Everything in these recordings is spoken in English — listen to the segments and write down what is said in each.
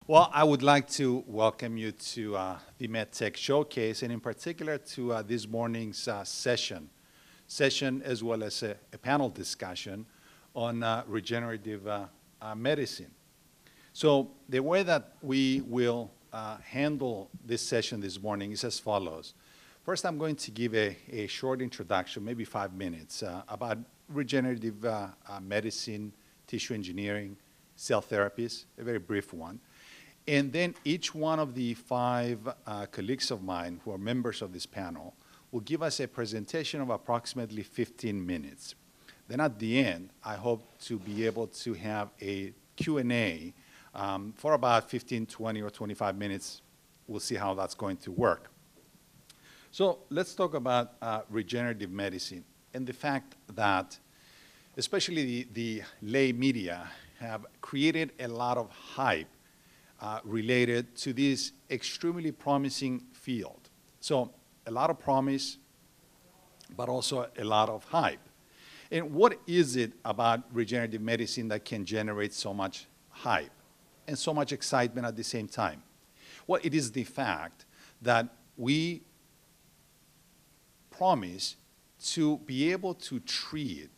Well, I would like to welcome you to the MedTech Showcase, and in particular to this morning's session as well as a panel discussion on regenerative medicine. So the way that we will handle this session this morning is as follows. First, I'm going to give a short introduction, maybe 5 minutes, about regenerative medicine, tissue engineering, cell therapies, a very brief one. And then each one of the 5 colleagues of mine who are members of this panel will give us a presentation of approximately 15 minutes. Then at the end, I hope to be able to have a Q&A for about 15, 20, or 25 minutes. We'll see how that's going to work. So let's talk about regenerative medicine and the fact that especially the lay media have created a lot of hype related to this extremely promising field. So a lot of promise, but also a lot of hype. And what is it about regenerative medicine that can generate so much hype and so much excitement at the same time? Well, it is the fact that we promise to be able to treat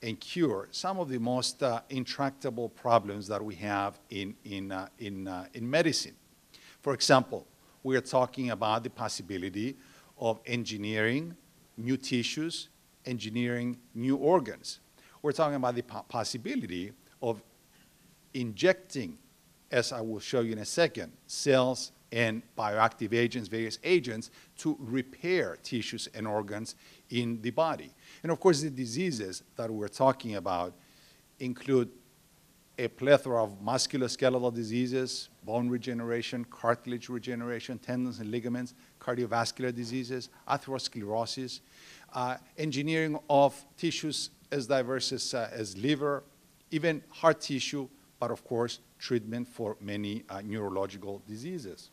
and cure some of the most intractable problems that we have in medicine. For example, we are talking about the possibility of engineering new tissues, engineering new organs. We're talking about the possibility of injecting, as I will show you in a second, cells and bioactive agents, various agents, to repair tissues and organs in the body. And of course, the diseases that we're talking about include a plethora of musculoskeletal diseases, bone regeneration, cartilage regeneration, tendons and ligaments, cardiovascular diseases, atherosclerosis, engineering of tissues as diverse as liver, even heart tissue, but of course, treatment for many neurological diseases.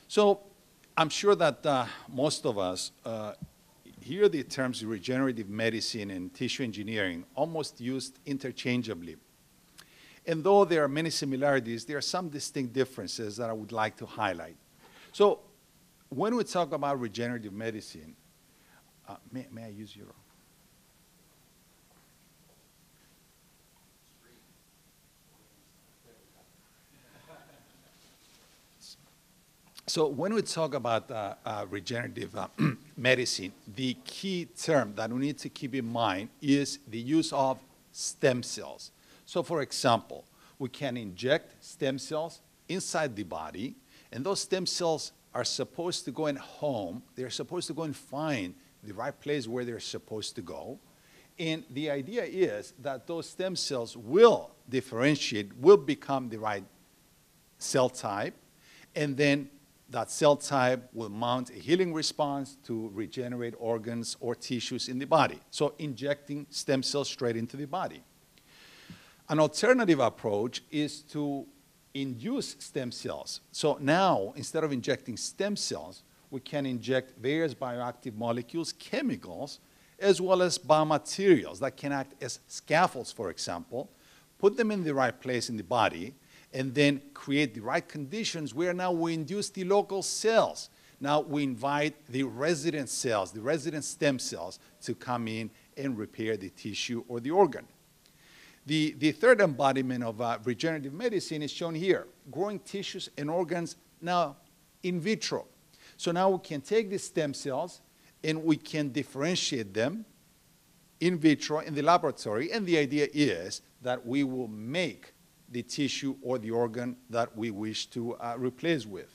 So I'm sure that most of us hear the terms regenerative medicine and tissue engineering almost used interchangeably. And though there are many similarities, there are some distinct differences that I would like to highlight. So when we talk about regenerative medicine, may I use your... So when we talk about regenerative medicine, the key term that we need to keep in mind is the use of stem cells. So for example, we can inject stem cells inside the body, and those stem cells are supposed to go in home. They're supposed to go and find the right place where they're supposed to go. And the idea is that those stem cells will differentiate, will become the right cell type, and then that cell type will mount a healing response to regenerate organs or tissues in the body. So injecting stem cells straight into the body. An alternative approach is to induce stem cells. So now, instead of injecting stem cells, we can inject various bioactive molecules, chemicals, as well as biomaterials that can act as scaffolds, for example, put them in the right place in the body, and then create the right conditions where now we induce the local cells. Now we invite the resident cells, the resident stem cells, to come in and repair the tissue or the organ. The third embodiment of regenerative medicine is shown here, growing tissues and organs now in vitro. So now we can take the stem cells and we can differentiate them in vitro in the laboratory, and the idea is that we will make the tissue or the organ that we wish to replace with.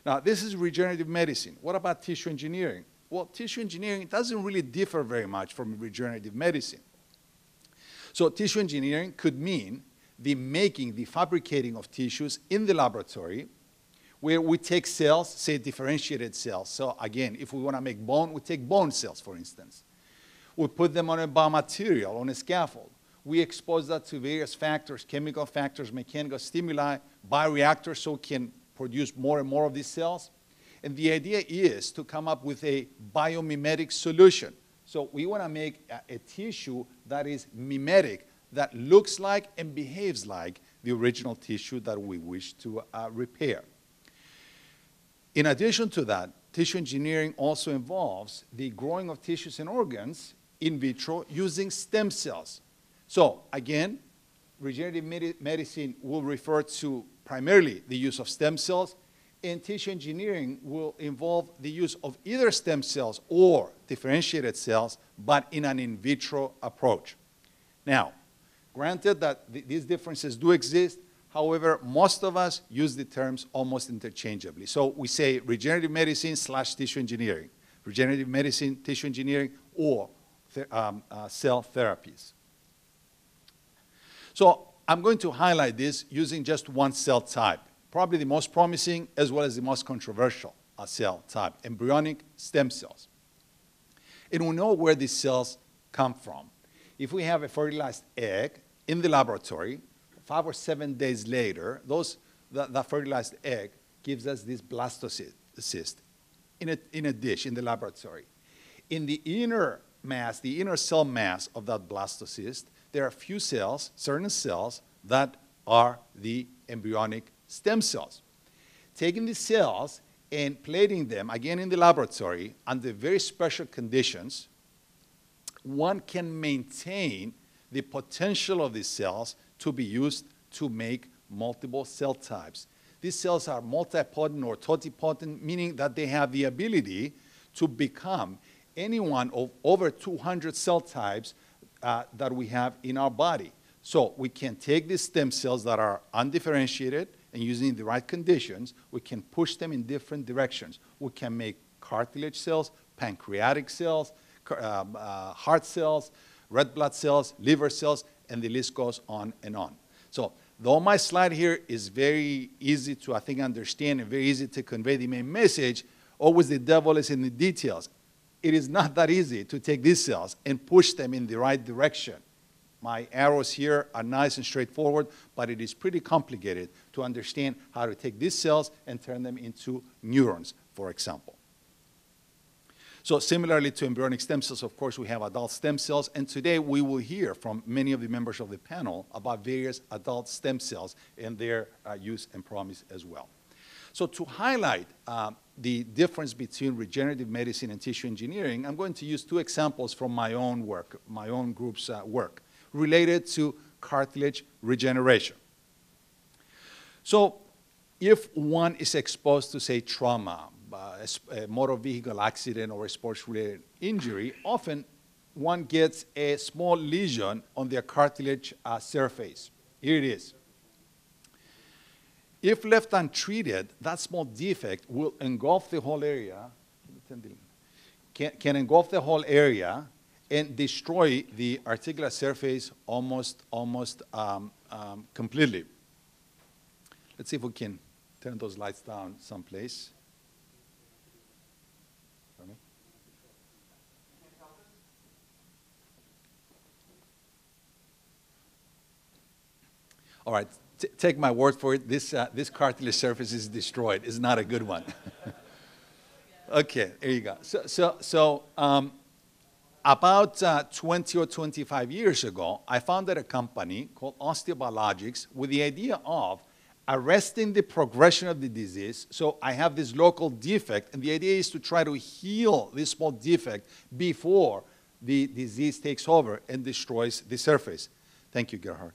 Now, this is regenerative medicine. What about tissue engineering? Well, tissue engineering doesn't really differ very much from regenerative medicine. So tissue engineering could mean the making, the fabricating of tissues in the laboratory where we take cells, say differentiated cells. So again, if we want to make bone, we take bone cells, for instance. We put them on a biomaterial, on a scaffold. We expose that to various factors, chemical factors, mechanical stimuli, bioreactors, so we can produce more and more of these cells. And the idea is to come up with a biomimetic solution. So we want to make a tissue that is mimetic, that looks like and behaves like the original tissue that we wish to repair. In addition to that, tissue engineering also involves the growing of tissues and organs in vitro using stem cells. So again, regenerative medicine will refer to primarily the use of stem cells, and tissue engineering will involve the use of either stem cells or differentiated cells, but in an in vitro approach. Now, granted that these differences do exist, however, most of us use the terms almost interchangeably. So we say regenerative medicine / tissue engineering, regenerative medicine, tissue engineering, or cell therapies. So I'm going to highlight this using just one cell type, probably the most promising as well as the most controversial cell type, embryonic stem cells. And we know where these cells come from. If we have a fertilized egg in the laboratory, 5 or 7 days later, that fertilized egg gives us this blastocyst in a dish in the laboratory. In the inner mass, the inner cell mass of that blastocyst, there are a few cells, certain cells, that are the embryonic stem cells. Taking these cells and plating them, again in the laboratory, under very special conditions, one can maintain the potential of these cells to be used to make multiple cell types. These cells are multipotent or totipotent, meaning that they have the ability to become any one of over 200 cell types that we have in our body. So we can take these stem cells that are undifferentiated and using the right conditions, we can push them in different directions. We can make cartilage cells, pancreatic cells, heart cells, red blood cells, liver cells, and the list goes on and on. So though my slide here is very easy to, I think, understand and very easy to convey the main message, always the devil is in the details. It is not that easy to take these cells and push them in the right direction. My arrows here are nice and straightforward, but it is pretty complicated to understand how to take these cells and turn them into neurons, for example. So similarly to embryonic stem cells, of course, we have adult stem cells, and today we will hear from many of the members of the panel about various adult stem cells and their use and promise as well. So to highlight the difference between regenerative medicine and tissue engineering, I'm going to use 2 examples from my own work, my own group's work, related to cartilage regeneration. So if one is exposed to, say, trauma, a motor vehicle accident or a sports-related injury, often one gets a small lesion on their cartilage surface. Here it is. If left untreated, that small defect will engulf the whole area, can engulf the whole area and destroy the articular surface almost completely. Let's see if we can turn those lights down someplace. All right, take my word for it. This cartilage surface is destroyed. It's not a good one. Okay, there you go. So about 20 or 25 years ago, I founded a company called Osteobiologics with the idea of arresting the progression of the disease. So I have this local defect, and the idea is to try to heal this small defect before the disease takes over and destroys the surface. Thank you, Gerhard.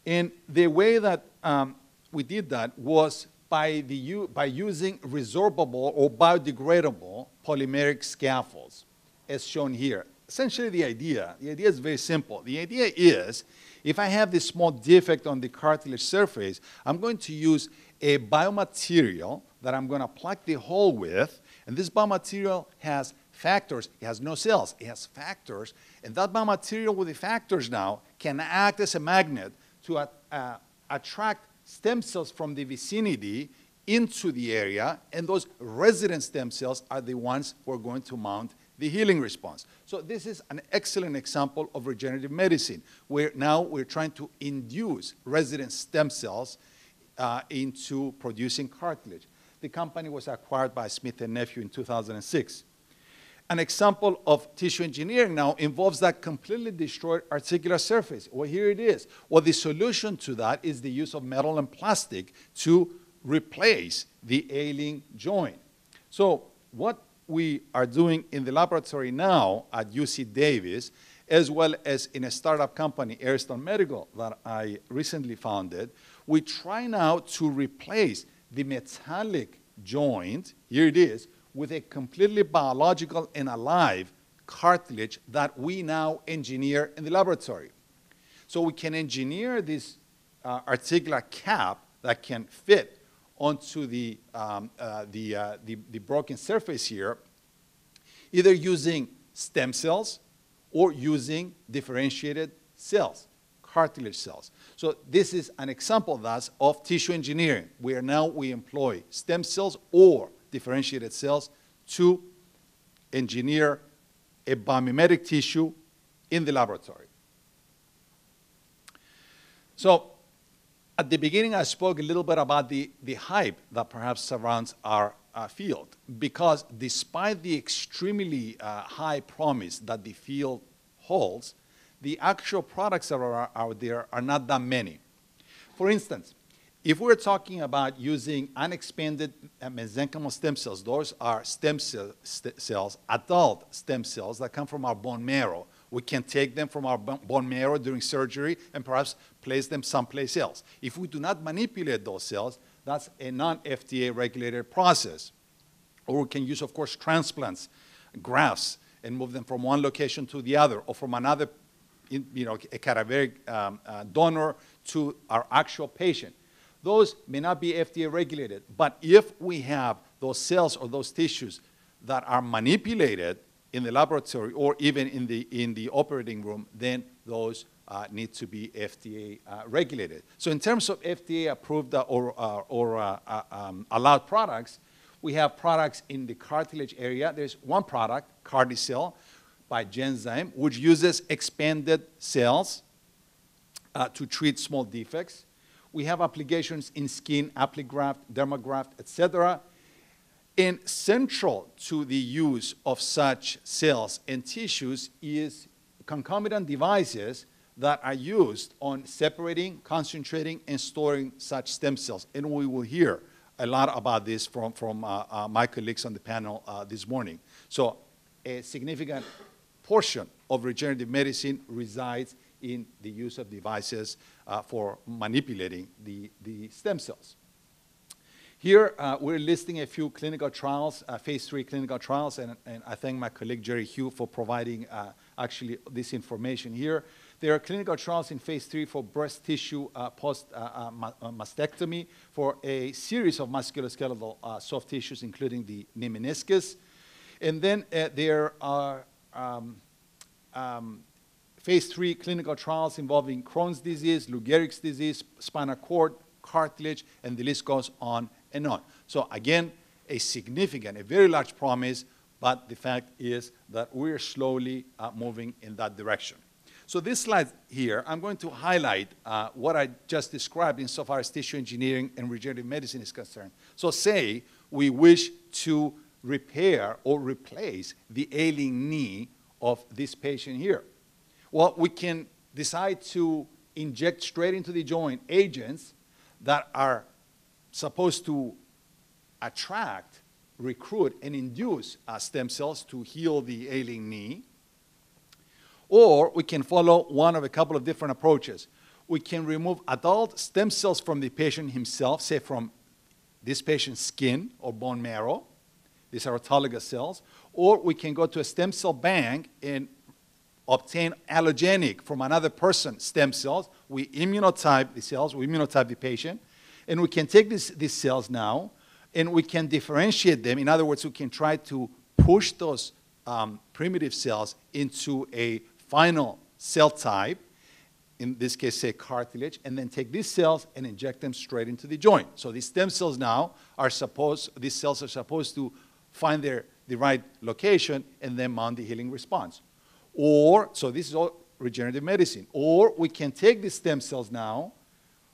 And the way that we did that was by using resorbable or biodegradable polymeric scaffolds, as shown here. Essentially, the idea is very simple. The idea is, if I have this small defect on the cartilage surface, I'm going to use a biomaterial that I'm going to plug the hole with, and this biomaterial has factors. It has no cells. It has factors, and that biomaterial with the factors now can act as a magnet to attract stem cells from the vicinity into the area, and those resident stem cells are the ones who are going to mount the healing response. So this is an excellent example of regenerative medicine, where now we're trying to induce resident stem cells into producing cartilage. The company was acquired by Smith & Nephew in 2006. An example of tissue engineering now involves that completely destroyed articular surface. Well, here it is. Well, the solution to that is the use of metal and plastic to replace the ailing joint. So what we are doing in the laboratory now at UC Davis, as well as in a startup company, Airstone Medical, that I recently founded, we try now to replace the metallic joint, here it is, with a completely biological and alive cartilage that we now engineer in the laboratory. So we can engineer this articular cap that can fit onto the broken surface here, either using stem cells or using differentiated cells, cartilage cells. So this is an example, thus, of tissue engineering, where now we employ stem cells or differentiated cells to engineer a biomimetic tissue in the laboratory. So at the beginning, I spoke a little bit about the hype that perhaps surrounds our field, because despite the extremely high promise that the field holds, the actual products that are out there are not that many. For instance, if we're talking about using unexpanded mesenchymal stem cells, those are stem cells, adult stem cells that come from our bone marrow. We can take them from our bone marrow during surgery and perhaps place them someplace else. If we do not manipulate those cells, that's a non-FDA regulated process. Or we can use, of course, transplants, grafts, and move them from one location to the other, or from another, a cadaveric donor to our actual patient. Those may not be FDA regulated, but if we have those cells or those tissues that are manipulated in the laboratory or even in the operating room, then those need to be FDA regulated. So in terms of FDA approved or allowed products, we have products in the cartilage area. There's one product, Carticel, by Genzyme, which uses expanded cells to treat small defects. We have applications in skin, Apligraft, Dermagraft, etc. And central to the use of such cells and tissues is concomitant devices that are used on separating, concentrating, and storing such stem cells. And we will hear a lot about this from my colleagues on the panel this morning. So a significant portion of regenerative medicine resides in the use of devices for manipulating the stem cells. Here, we're listing a few clinical trials, phase 3 clinical trials, and I thank my colleague Jerry Hugh for providing actually this information here. There are clinical trials in phase 3 for breast tissue post-mastectomy for a series of musculoskeletal soft tissues, including the knee meniscus. And then there are phase 3 clinical trials involving Crohn's disease, Lou Gehrig's disease, spinal cord, cartilage, and the list goes on and on. So again, a very large promise, but the fact is that we're slowly moving in that direction. So this slide here, I'm going to highlight what I just described insofar as tissue engineering and regenerative medicine is concerned. So say we wish to repair or replace the ailing knee of this patient here. Well, we can decide to inject straight into the joint agents that are supposed to attract, recruit, and induce stem cells to heal the ailing knee. Or we can follow one of a couple of different approaches. We can remove adult stem cells from the patient himself, say from this patient's skin or bone marrow. These are autologous cells. Or we can go to a stem cell bank and obtain allogenic from another person's stem cells. We immunotype the cells, we immunotype the patient, and we can take these cells now and we can differentiate them. In other words, we can try to push those primitive cells into a final cell type, in this case, say cartilage, and then take these cells and inject them straight into the joint. So these stem cells now these cells are supposed to find the right location and then mount the healing response. So this is all regenerative medicine. Or we can take these stem cells now,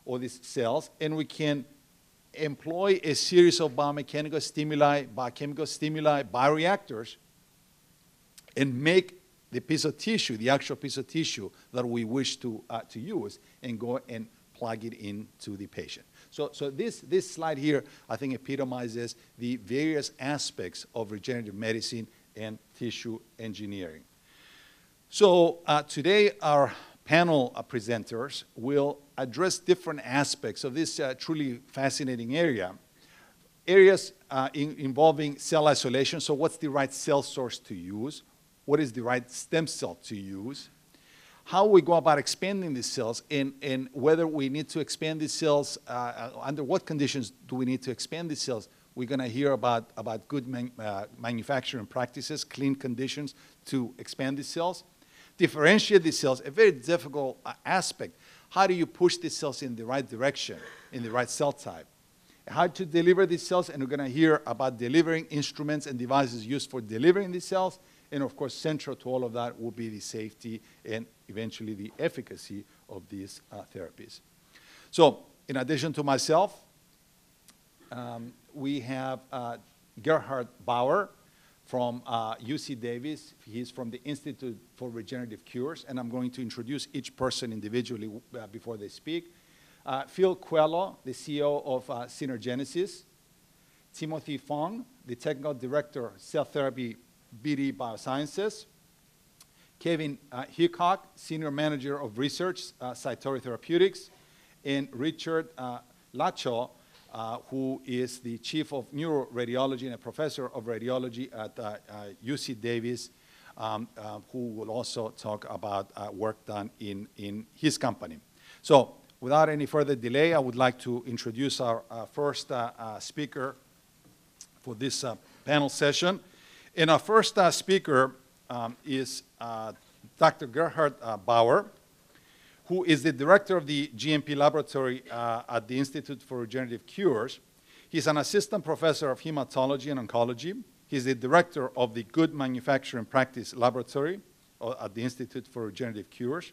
or these cells, and we can employ a series of biomechanical stimuli, biochemical stimuli, bioreactors and make the piece of tissue, the actual piece of tissue that we wish to use, and go and plug it into the patient. So this slide here, I think, epitomizes the various aspects of regenerative medicine and tissue engineering. So today, our panel presenters will address different aspects of this truly fascinating area. Areas involving cell isolation, so what's the right cell source to use? What is the right stem cell to use? How we go about expanding these cells, and whether we need to expand these cells, under what conditions do we need to expand these cells. We're going to hear about good manufacturing practices, clean conditions to expand these cells. Differentiate these cells, a very difficult aspect. How do you push these cells in the right direction, in the right cell type? How to deliver these cells, and we're going to hear about delivering instruments and devices used for delivering these cells. And of course, central to all of that will be the safety and eventually the efficacy of these therapies. So in addition to myself, we have Gerhard Bauer from UC Davis. He's from the Institute for Regenerative Cures, and I'm going to introduce each person individually before they speak. Phil Coelho, the CEO of Synergenesis. Timothy Fong, the Technical Director, Cell Therapy, BD Biosciences. Kevin Hickok, Senior Manager of Research, Cytori Therapeutics. And Richard Lacho, who is the Chief of Neuroradiology and a Professor of Radiology at UC Davis, who will also talk about work done in his company. So without any further delay, I would like to introduce our first speaker for this panel session. And our first speaker is Dr. Gerhard Bauer, who is the director of the GMP laboratory at the Institute for Regenerative Cures. He's an assistant professor of hematology and oncology. He's the director of the Good Manufacturing Practice Laboratory at the Institute for Regenerative Cures.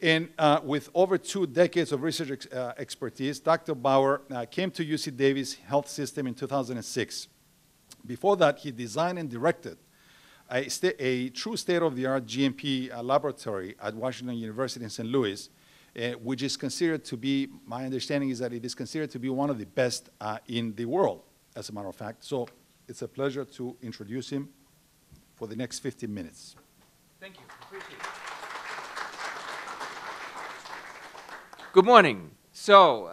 And with over 2 decades of research expertise, Dr. Bauer came to UC Davis Health System in 2006. Before that, he designed and directed a true state-of-the-art GMP laboratory at Washington University in St. Louis, which is considered to be, my understanding is that it is considered to be one of the best in the world, as a matter of fact. So it's a pleasure to introduce him for the next 15 minutes. Thank you. Appreciate it. Good morning. So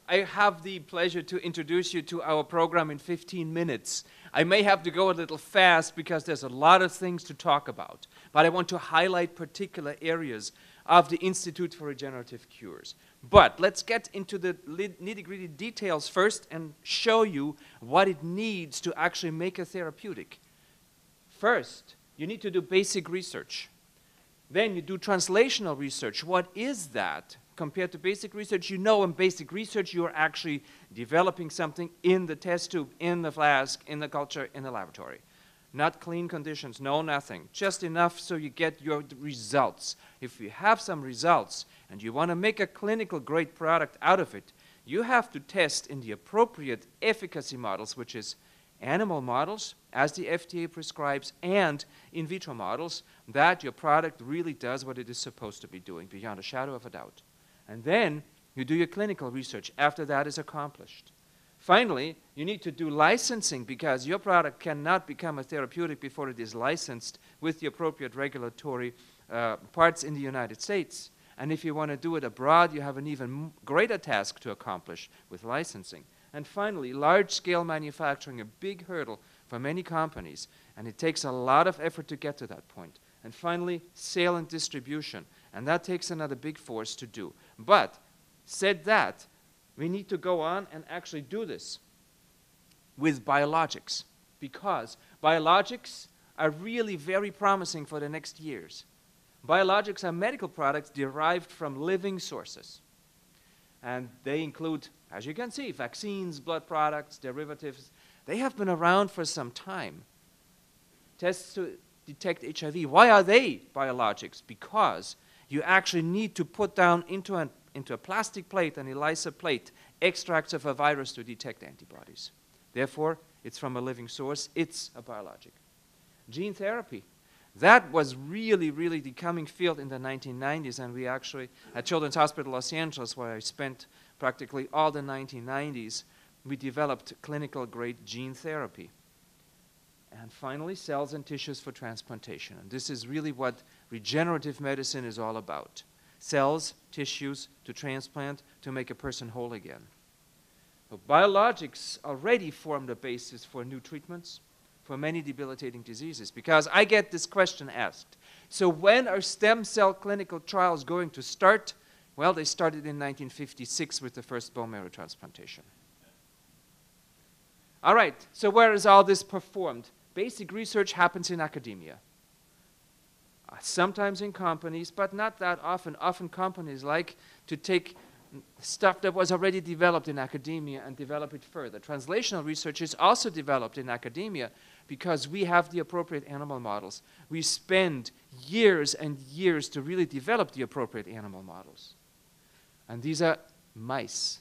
I have the pleasure to introduce you to our program in 15 minutes. I may have to go a little fast because there's a lot of things to talk about, but I want to highlight particular areas of the Institute for Regenerative Cures. But let's get into the nitty-gritty details first and show you what it needs to actually make a therapeutic. First, you need to do basic research. Then you do translational research. What is that? Compared to basic research, you know in basic research you are actually developing something in the test tube, in the flask, in the culture, in the laboratory. Not clean conditions, no nothing. Just enough so you get your results. If you have some results and you want to make a clinical grade product out of it, you have to test in the appropriate efficacy models, which is animal models, as the FDA prescribes, and in vitro models, that your product really does what it is supposed to be doing, beyond a shadow of a doubt. And then you do your clinical research after that is accomplished. Finally, you need to do licensing because your product cannot become a therapeutic before it is licensed with the appropriate regulatory parts in the United States. And if you want to do it abroad, you have an even greater task to accomplish with licensing. And finally, large-scale manufacturing, a big hurdle for many companies, and it takes a lot of effort to get to that point. And finally, sale and distribution, and that takes another big force to do. But, said that, we need to go on and actually do this with biologics, because biologics are really very promising for the next years. Biologics are medical products derived from living sources. And they include, as you can see, vaccines, blood products, derivatives. They have been around for some time. Tests to detect HIV. Why are they biologics? Because you actually need to put down into a plastic plate, an ELISA plate, extracts of a virus to detect antibodies. Therefore, it's from a living source. It's a biologic. Gene therapy. That was really, really the coming field in the 1990s, and we actually, at Children's Hospital Los Angeles, where I spent practically all the 1990s, we developed clinical-grade gene therapy. And finally, cells and tissues for transplantation. And this is really what regenerative medicine is all about. Cells, tissues to transplant to make a person whole again. But biologics already form the basis for new treatments for many debilitating diseases, because I get this question asked. So when are stem cell clinical trials going to start? Well, they started in 1956 with the first bone marrow transplantation. All right, so where is all this performed? Basic research happens in academia. Sometimes in companies, but not that often. Often companies like to take stuff that was already developed in academia and develop it further. Translational research is also developed in academia because we have the appropriate animal models. We spend years and years to really develop the appropriate animal models. And these are mice.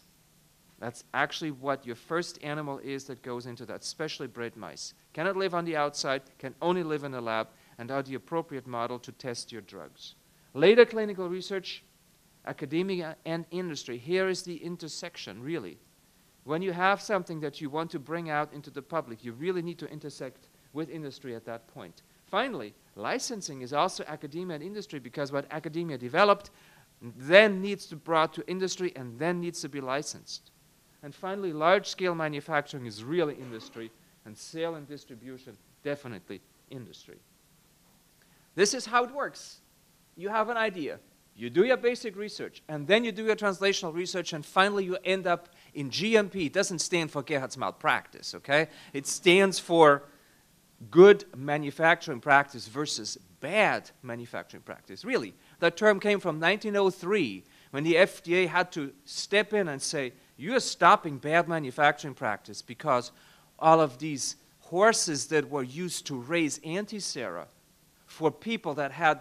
That's actually what your first animal is that goes into that, specially bred mice. Cannot live on the outside, can only live in a lab, and are the appropriate model to test your drugs. Later clinical research, academia and industry. Here is the intersection, really. When you have something that you want to bring out into the public, you really need to intersect with industry at that point. Finally, licensing is also academia and industry, because what academia developed then needs to be brought to industry and then needs to be licensed. And finally, large-scale manufacturing is really industry, and sale and distribution, definitely industry. This is how it works. You have an idea. You do your basic research, and then you do your translational research, and finally you end up in GMP. It doesn't stand for Gerhard's malpractice, okay? It stands for good manufacturing practice versus bad manufacturing practice. Really, that term came from 1903, when the FDA had to step in and say, you're stopping bad manufacturing practice because all of these horses that were used to raise anti-sera for people that had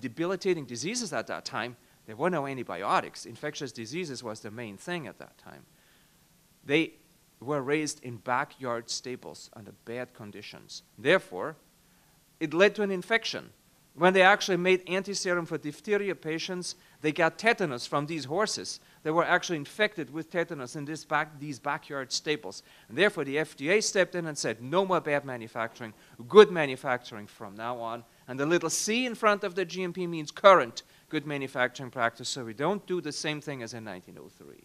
debilitating diseases at that time, there were no antibiotics. Infectious diseases was the main thing at that time. They were raised in backyard stables under bad conditions. Therefore, it led to an infection. When they actually made anti-serum for diphtheria patients, they got tetanus from these horses. They were actually infected with tetanus in these backyard stables. And therefore, the FDA stepped in and said, no more bad manufacturing, good manufacturing from now on. And the little C in front of the GMP means current good manufacturing practice, so we don't do the same thing as in 1903.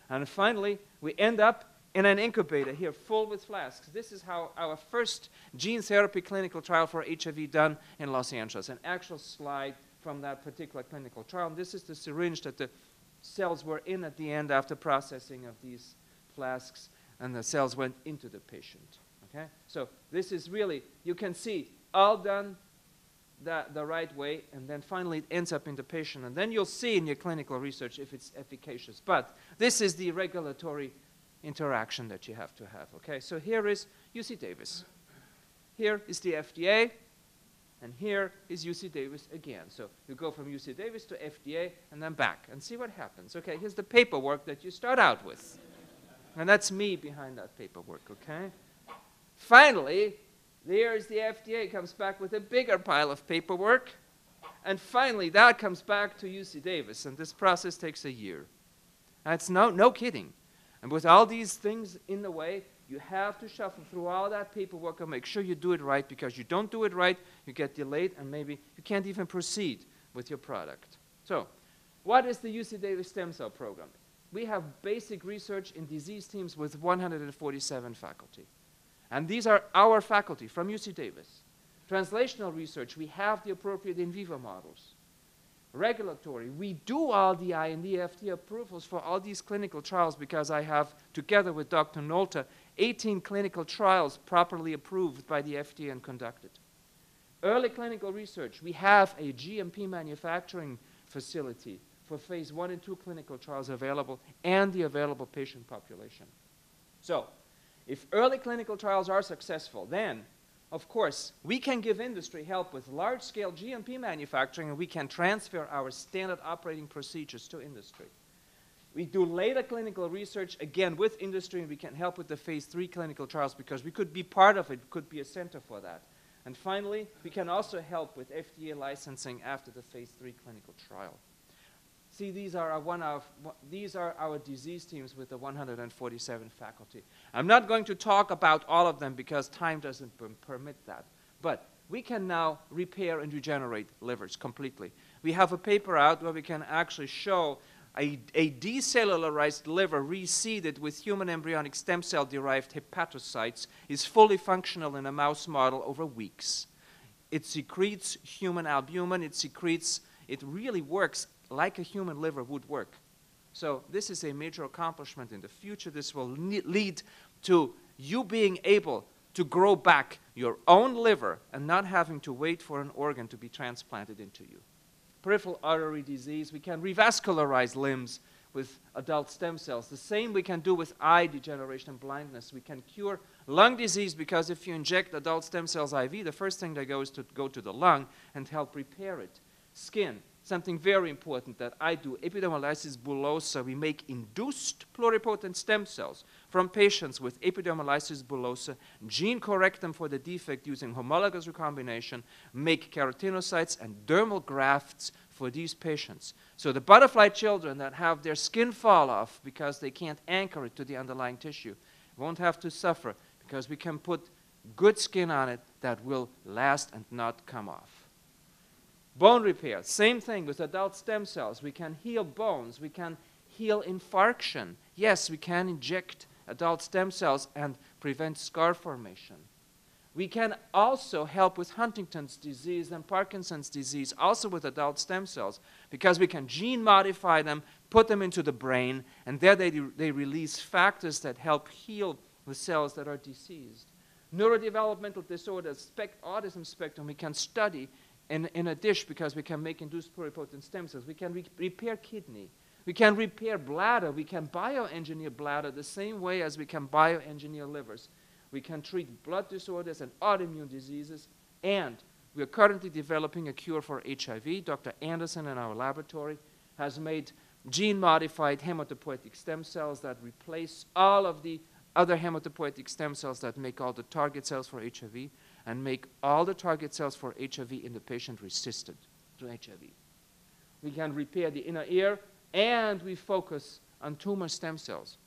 And finally, we end up in an incubator here full with flasks. This is how our first gene therapy clinical trial for HIV done in Los Angeles. An actual slide from that particular clinical trial. And this is the syringe that the cells were in at the end after processing of these flasks, and the cells went into the patient. Okay? So this is really, you can see, all done the right way, and then finally it ends up in the patient. And then you'll see in your clinical research if it's efficacious. But this is the regulatory interaction that you have to have. Okay? So here is UC Davis. Here is the FDA. And here is UC Davis again. So you go from UC Davis to FDA and then back and see what happens. Okay, here's the paperwork that you start out with. And that's me behind that paperwork, okay? Finally, there's the FDA, comes back with a bigger pile of paperwork. And finally, that comes back to UC Davis. And this process takes a year. That's no kidding. And with all these things in the way, you have to shuffle through all that paperwork and make sure you do it right, because you don't do it right, you get delayed, and maybe you can't even proceed with your product. So, what is the UC Davis stem cell program? We have basic research in disease teams with 147 faculty. And these are our faculty from UC Davis. Translational research, we have the appropriate in vivo models. Regulatory, we do all the IND FDA approvals for all these clinical trials, because I have, together with Dr. Nolta, 18 clinical trials properly approved by the FDA and conducted. Early clinical research, we have a GMP manufacturing facility for phase 1 and 2 clinical trials available, and the available patient population. So, if early clinical trials are successful, then of course, we can give industry help with large-scale GMP manufacturing, and we can transfer our standard operating procedures to industry. We do later clinical research, again, with industry, and we can help with the phase 3 clinical trials, because we could be part of it, could be a center for that. And finally, we can also help with FDA licensing after the phase 3 clinical trial. See, these are our disease teams with the 147 faculty. I'm not going to talk about all of them because time doesn't permit that. But we can now repair and regenerate livers completely. We have a paper out where we can actually show a decellularized liver reseeded with human embryonic stem cell-derived hepatocytes is fully functional in a mouse model over weeks. It secretes human albumin. It really works like a human liver would work. So this is a major accomplishment in the future. This will lead to you being able to grow back your own liver and not having to wait for an organ to be transplanted into you. Peripheral artery disease, we can revascularize limbs with adult stem cells. The same we can do with eye degeneration and blindness. We can cure lung disease because if you inject adult stem cells IV, the first thing that goes to go to the lung and help repair it. Skin, something very important that I do, epidermolysis bullosa. We make induced pluripotent stem cells from patients with epidermolysis bullosa, gene correct them for the defect using homologous recombination, make keratinocytes and dermal grafts for these patients. So the butterfly children that have their skin fall off because they can't anchor it to the underlying tissue won't have to suffer because we can put good skin on it that will last and not come off. Bone repair, same thing with adult stem cells. We can heal bones. We can heal infarction. Yes, we can inject adult stem cells and prevent scar formation. We can also help with Huntington's disease and Parkinson's disease, also with adult stem cells, because we can gene modify them, put them into the brain, and there they release factors that help heal the cells that are diseased. Neurodevelopmental disorders, autism spectrum, we can study in a dish because we can make induced pluripotent stem cells. We can repair kidney. We can repair bladder. We can bioengineer bladder the same way as we can bioengineer livers. We can treat blood disorders and autoimmune diseases. And we are currently developing a cure for HIV. Dr. Anderson in our laboratory has made gene-modified hematopoietic stem cells that replace all of the other hematopoietic stem cells that make all the target cells for HIV and make all the target cells for HIV in the patient resistant to HIV. We can repair the inner ear, and we focus on tumor stem cells.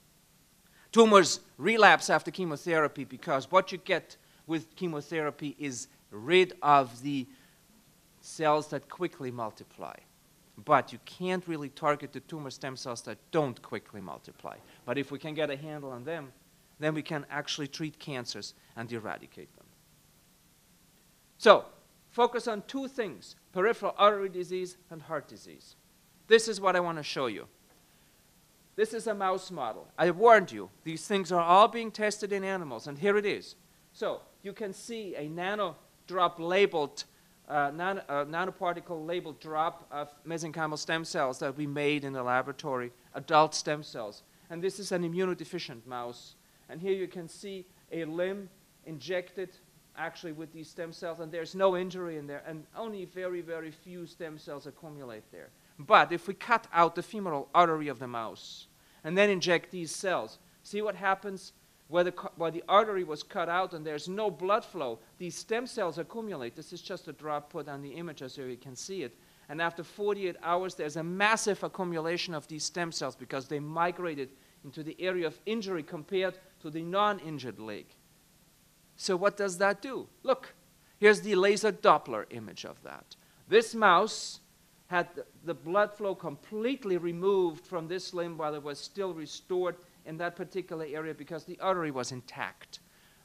Tumors relapse after chemotherapy because what you get with chemotherapy is rid of the cells that quickly multiply. But you can't really target the tumor stem cells that don't quickly multiply. But if we can get a handle on them, then we can actually treat cancers and eradicate them. So, focus on two things, peripheral artery disease and heart disease. This is what I want to show you. This is a mouse model. I warned you, these things are all being tested in animals, and here it is. So, you can see a nanodrop labeled, nanoparticle labeled drop of mesenchymal stem cells that we made in the laboratory, adult stem cells. And this is an immunodeficient mouse. And here you can see a limb injected actually with these stem cells, and there's no injury in there, and only very, very few stem cells accumulate there. But if we cut out the femoral artery of the mouse and then inject these cells, see what happens where the artery was cut out and there's no blood flow, these stem cells accumulate. This is just a drop put on the image so you can see it. And after 48 hours, there's a massive accumulation of these stem cells because they migrated into the area of injury compared to the non-injured leg. So what does that do? Look, here's the laser Doppler image of that. This mouse had the blood flow completely removed from this limb while it was still restored in that particular area because the artery was intact.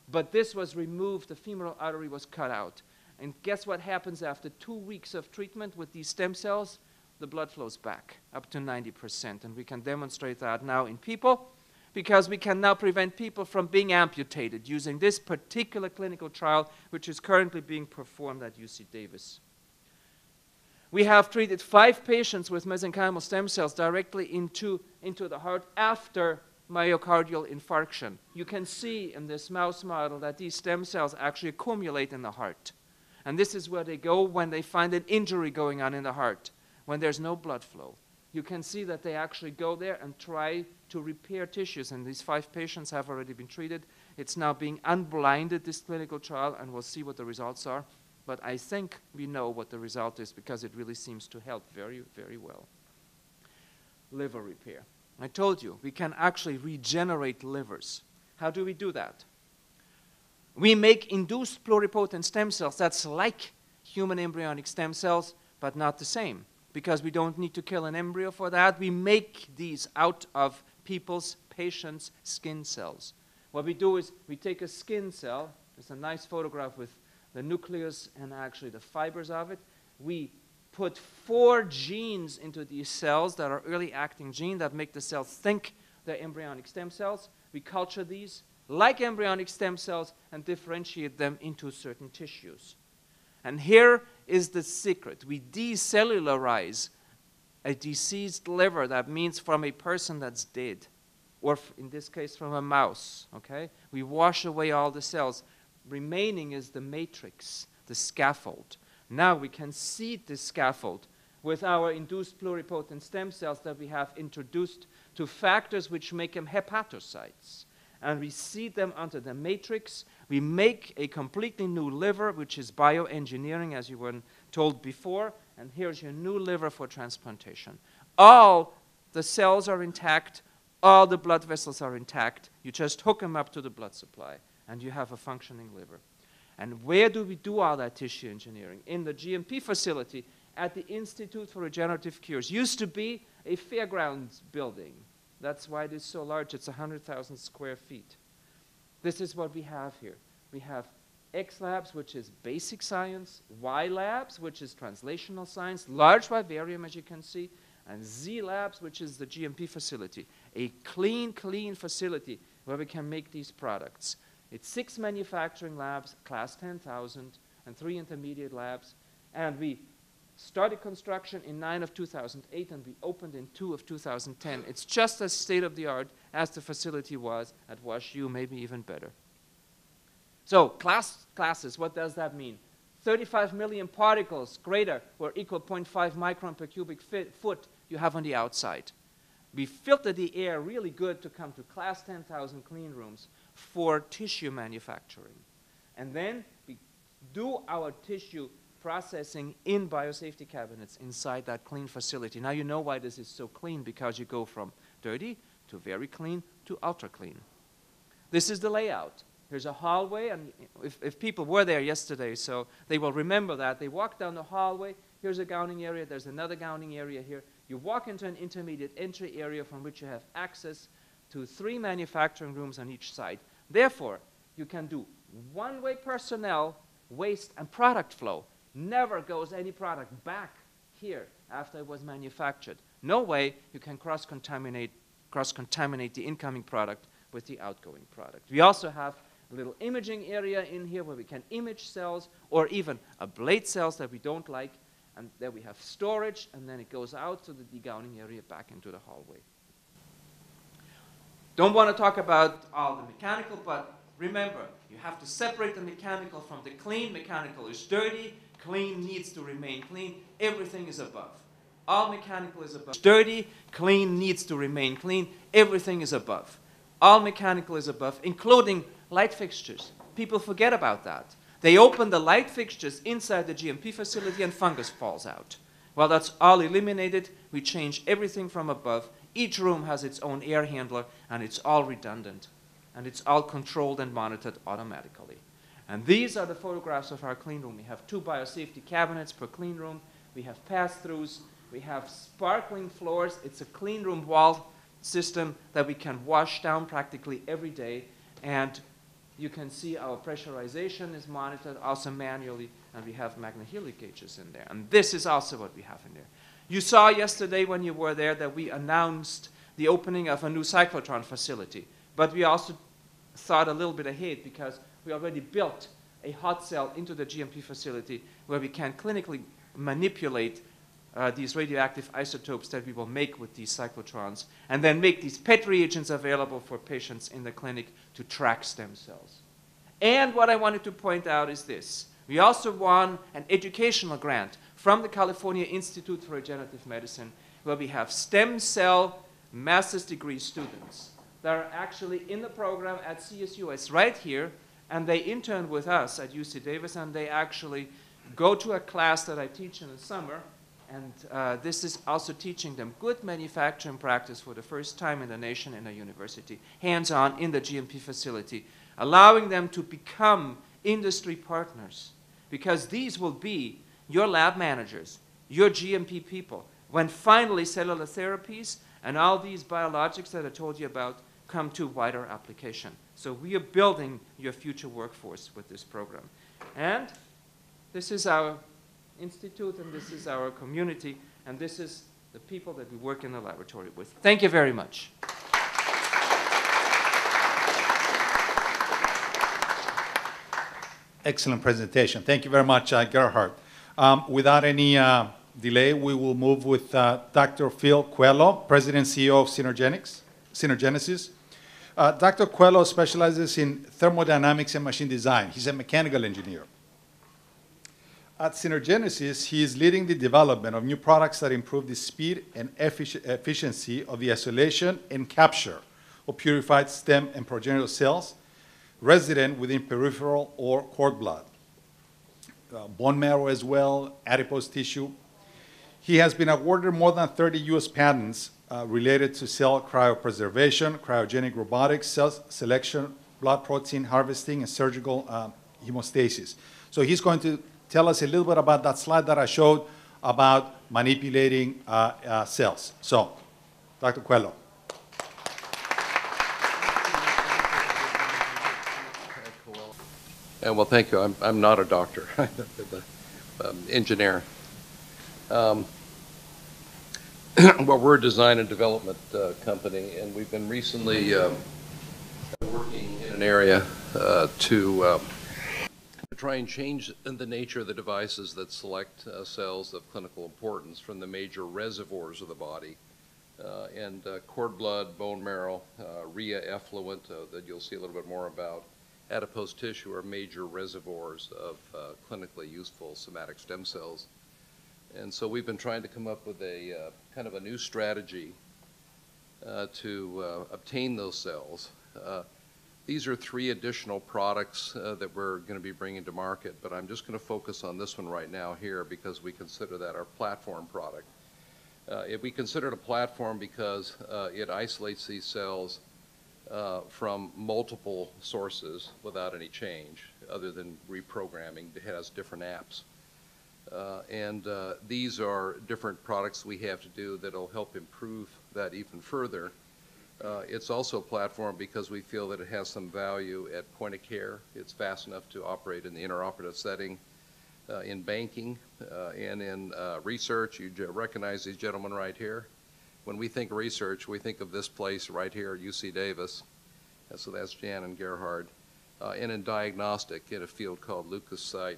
But this was removed, the femoral artery was cut out. And guess what happens after 2 weeks of treatment with these stem cells? The blood flows back up to 90%. And we can demonstrate that now in people, because we can now prevent people from being amputated using this particular clinical trial, which is currently being performed at UC Davis. We have treated 5 patients with mesenchymal stem cells directly into the heart after myocardial infarction. You can see in this mouse model that these stem cells actually accumulate in the heart. And this is where they go when they find an injury going on in the heart, when there's no blood flow. You can see that they actually go there and try to repair tissues, and these 5 patients have already been treated. It's now being unblinded, this clinical trial, and we'll see what the results are. But I think we know what the result is because it really seems to help very, very well. Liver repair. I told you, we can actually regenerate livers. How do we do that? We make induced pluripotent stem cells that's like human embryonic stem cells, but not the same, because we don't need to kill an embryo for that. We make these out of people's, patients' skin cells. What we do is we take a skin cell. There's a nice photograph with the nucleus and actually the fibers of it. We put 4 genes into these cells that are early acting genes that make the cells think they're embryonic stem cells. We culture these like embryonic stem cells and differentiate them into certain tissues. And here is the secret. We decellularize a diseased liver, that means from a person that's dead, or in this case from a mouse, okay? We wash away all the cells. Remaining is the matrix, the scaffold. Now we can seed this scaffold with our induced pluripotent stem cells that we have introduced to factors which make them hepatocytes. And we seed them onto the matrix. We make a completely new liver, which is bioengineering, as you were told before. And here's your new liver for transplantation. All the cells are intact. All the blood vessels are intact. You just hook them up to the blood supply, and you have a functioning liver. And where do we do all that tissue engineering? In the GMP facility at the Institute for Regenerative Cures. Used to be a fairgrounds building. That's why it is so large. It's 100,000 square feet. This is what we have here. We have X labs, which is basic science, Y labs, which is translational science, large vivarium, as you can see, and Z labs, which is the GMP facility. A clean facility where we can make these products. It's 6 manufacturing labs, class 10,000, and 3 intermediate labs. And we started construction in 9 of 2008, and we opened in 2 of 2010. It's just as state-of-the-art as the facility was at WashU, maybe even better. So classes, what does that mean? 35 million particles greater or equal 0.5 micron per cubic foot you have on the outside. We filter the air really good to come to class 10,000 clean rooms for tissue manufacturing. And then we do our tissue processing in biosafety cabinets inside that clean facility. Now you know why this is so clean, because you go from dirty to very clean to ultra clean. This is the layout. Here's a hallway, and if people were there yesterday, so they will remember that. They walk down the hallway. Here's a gowning area. There's another gowning area here. You walk into an intermediate entry area from which you have access to 3 manufacturing rooms on each side. Therefore, you can do one-way personnel, waste, and product flow. Never goes any product back here after it was manufactured. No way you can cross-contaminate the incoming product with the outgoing product. We also have a little imaging area in here where we can image cells or even ablate cells that we don't like, and there we have storage, and then it goes out to the degowning area back into the hallway. Don't want to talk about all the mechanical, but remember, you have to separate the mechanical from the clean. Mechanical is dirty. Clean needs to remain clean. Everything is above. All mechanical is above. Dirty, clean needs to remain clean. Everything is above. All mechanical is above, including light fixtures. People forget about that. They open the light fixtures inside the GMP facility and fungus falls out. Well, that's all eliminated. We change everything from above. Each room has its own air handler, and it's all redundant. And it's all controlled and monitored automatically. And these are the photographs of our clean room. We have 2 biosafety cabinets per clean room. We have pass-throughs. We have sparkling floors. It's a clean room wall system that we can wash down practically every day. And you can see our pressurization is monitored also manually, and we have McNeely gauges in there. And this is also what we have in there. You saw yesterday when you were there that we announced the opening of a new cyclotron facility. But we also thought a little bit ahead, because we already built a hot cell into the GMP facility where we can clinically manipulate these radioactive isotopes that we will make with these cyclotrons, and then make these PET reagents available for patients in the clinic to track stem cells. And what I wanted to point out is this. We also won an educational grant from the California Institute for Regenerative Medicine, where we have stem cell master's degree students that are actually in the program at CSUS right here, and they intern with us at UC Davis, and they actually go to a class that I teach in the summer, and this is also teaching them good manufacturing practice for the first time in the nation in a university, hands-on in the GMP facility, allowing them to become industry partners, because these will be your lab managers, your GMP people, when finally cellular therapies and all these biologics that I told you about come to wider application. So we are building your future workforce with this program. And this is our institute, and this is our community, and this is the people that we work in the laboratory with. Thank you very much. Excellent presentation. Thank you very much, Gerhard. Without any delay, we will move with Dr. Phil Coelho, President and CEO of Synergenesis. Dr. Coelho specializes in thermodynamics and machine design. He's a mechanical engineer. At Synergenesis, he is leading the development of new products that improve the speed and efficiency of the isolation and capture of purified stem and progenitor cells resident within peripheral or cord blood, bone marrow as well, adipose tissue. He has been awarded more than 30 U.S. patents related to cell cryopreservation, cryogenic robotics, cell selection, blood protein harvesting, and surgical hemostasis. So he's going to tell us a little bit about that slide that I showed about manipulating cells. So, Dr. Coelho. Well, thank you. I'm not a doctor. I'm an engineer. Well, we're a design and development company, and we've been recently working in an area to try and change the nature of the devices that select cells of clinical importance from the major reservoirs of the body. And cord blood, bone marrow, rhea effluent that you'll see a little bit more about, adipose tissue are major reservoirs of clinically useful somatic stem cells. And so we've been trying to come up with a kind of a new strategy to obtain those cells. These are 3 additional products that we're going to be bringing to market, but I'm just going to focus on this one right now here because we consider that our platform product. We consider it a platform because it isolates these cells from multiple sources without any change other than reprogramming. It has different apps. And these are different products we have to do that will help improve that even further. It's also a platform because we feel that it has some value at point of care. It's fast enough to operate in the intraoperative setting, in banking, and in research. You recognize these gentlemen right here. When we think research, we think of this place right here at UC Davis. So that's Jan and Gerhard. And in diagnostic in a field called leukocyte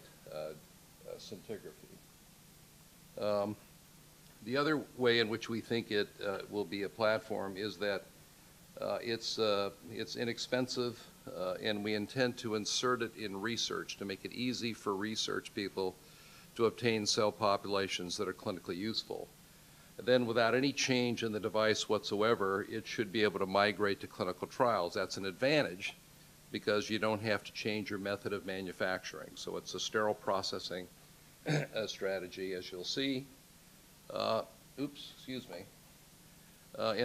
scintigraphy. The other way in which we think it will be a platform is that it's inexpensive, and we intend to insert it in research to make it easy for research people to obtain cell populations that are clinically useful. Then without any change in the device whatsoever, it should be able to migrate to clinical trials. That's an advantage because you don't have to change your method of manufacturing. So it's a sterile processing strategy, as you'll see. And